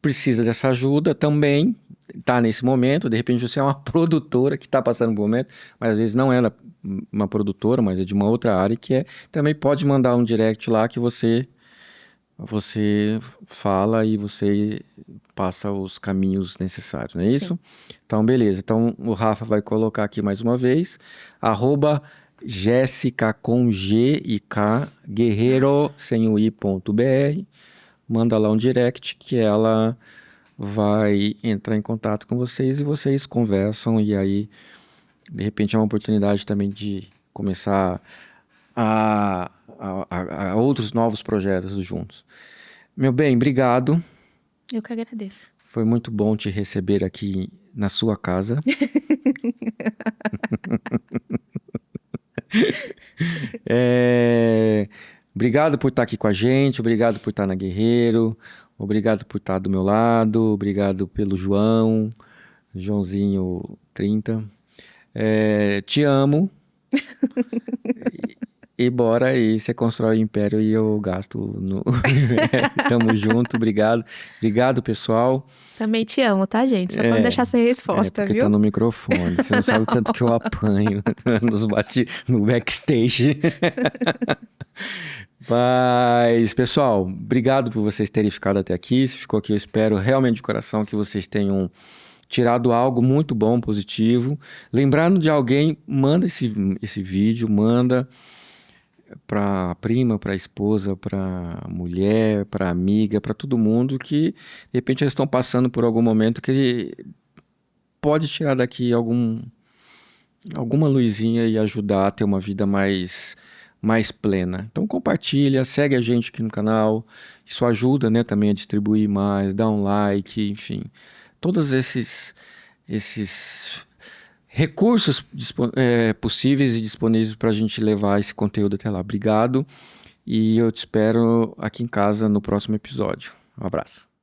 precisa dessa ajuda também, está nesse momento, de repente você é uma produtora que está passando por um momento, mas às vezes não é uma produtora, mas é de uma outra área, também pode mandar um direct lá que você fala e você passa os caminhos necessários, não é isso? Então, beleza. Então, o Rafa vai colocar aqui mais uma vez, @Jéssica com G e K, guerreiro sem o i.br. Manda lá um direct que ela vai entrar em contato com vocês e vocês conversam e aí, de repente, é uma oportunidade também de começar a outros novos projetos juntos. Meu bem, obrigado. Eu que agradeço. Foi muito bom te receber aqui na sua casa. Obrigado por estar aqui com a gente, obrigado por estar na Guerreiro, obrigado por estar do meu lado, obrigado pelo Joãozinho 30. Te amo. E bora aí, você constrói o império e eu gasto no... Tamo junto, obrigado. Obrigado, pessoal. Também te amo, tá, gente? Só pra não deixar sem resposta, porque viu? tá no microfone. Você não sabe o tanto que eu apanho no backstage. Mas, pessoal, obrigado por vocês terem ficado até aqui. Se ficou aqui, eu espero realmente de coração que vocês tenham tirado algo muito bom, positivo. Lembrando de alguém, manda esse vídeo, manda para a prima, para a esposa, para a mulher, para a amiga, para todo mundo que, de repente, eles estão passando por algum momento que pode tirar daqui alguma luzinha e ajudar a ter uma vida mais plena. Então compartilha, segue a gente aqui no canal, isso ajuda, né, também a distribuir mais, dá um like, enfim. Todos esses recursos possíveis e disponíveis para a gente levar esse conteúdo até lá. Obrigado e eu te espero aqui em casa no próximo episódio. Um abraço.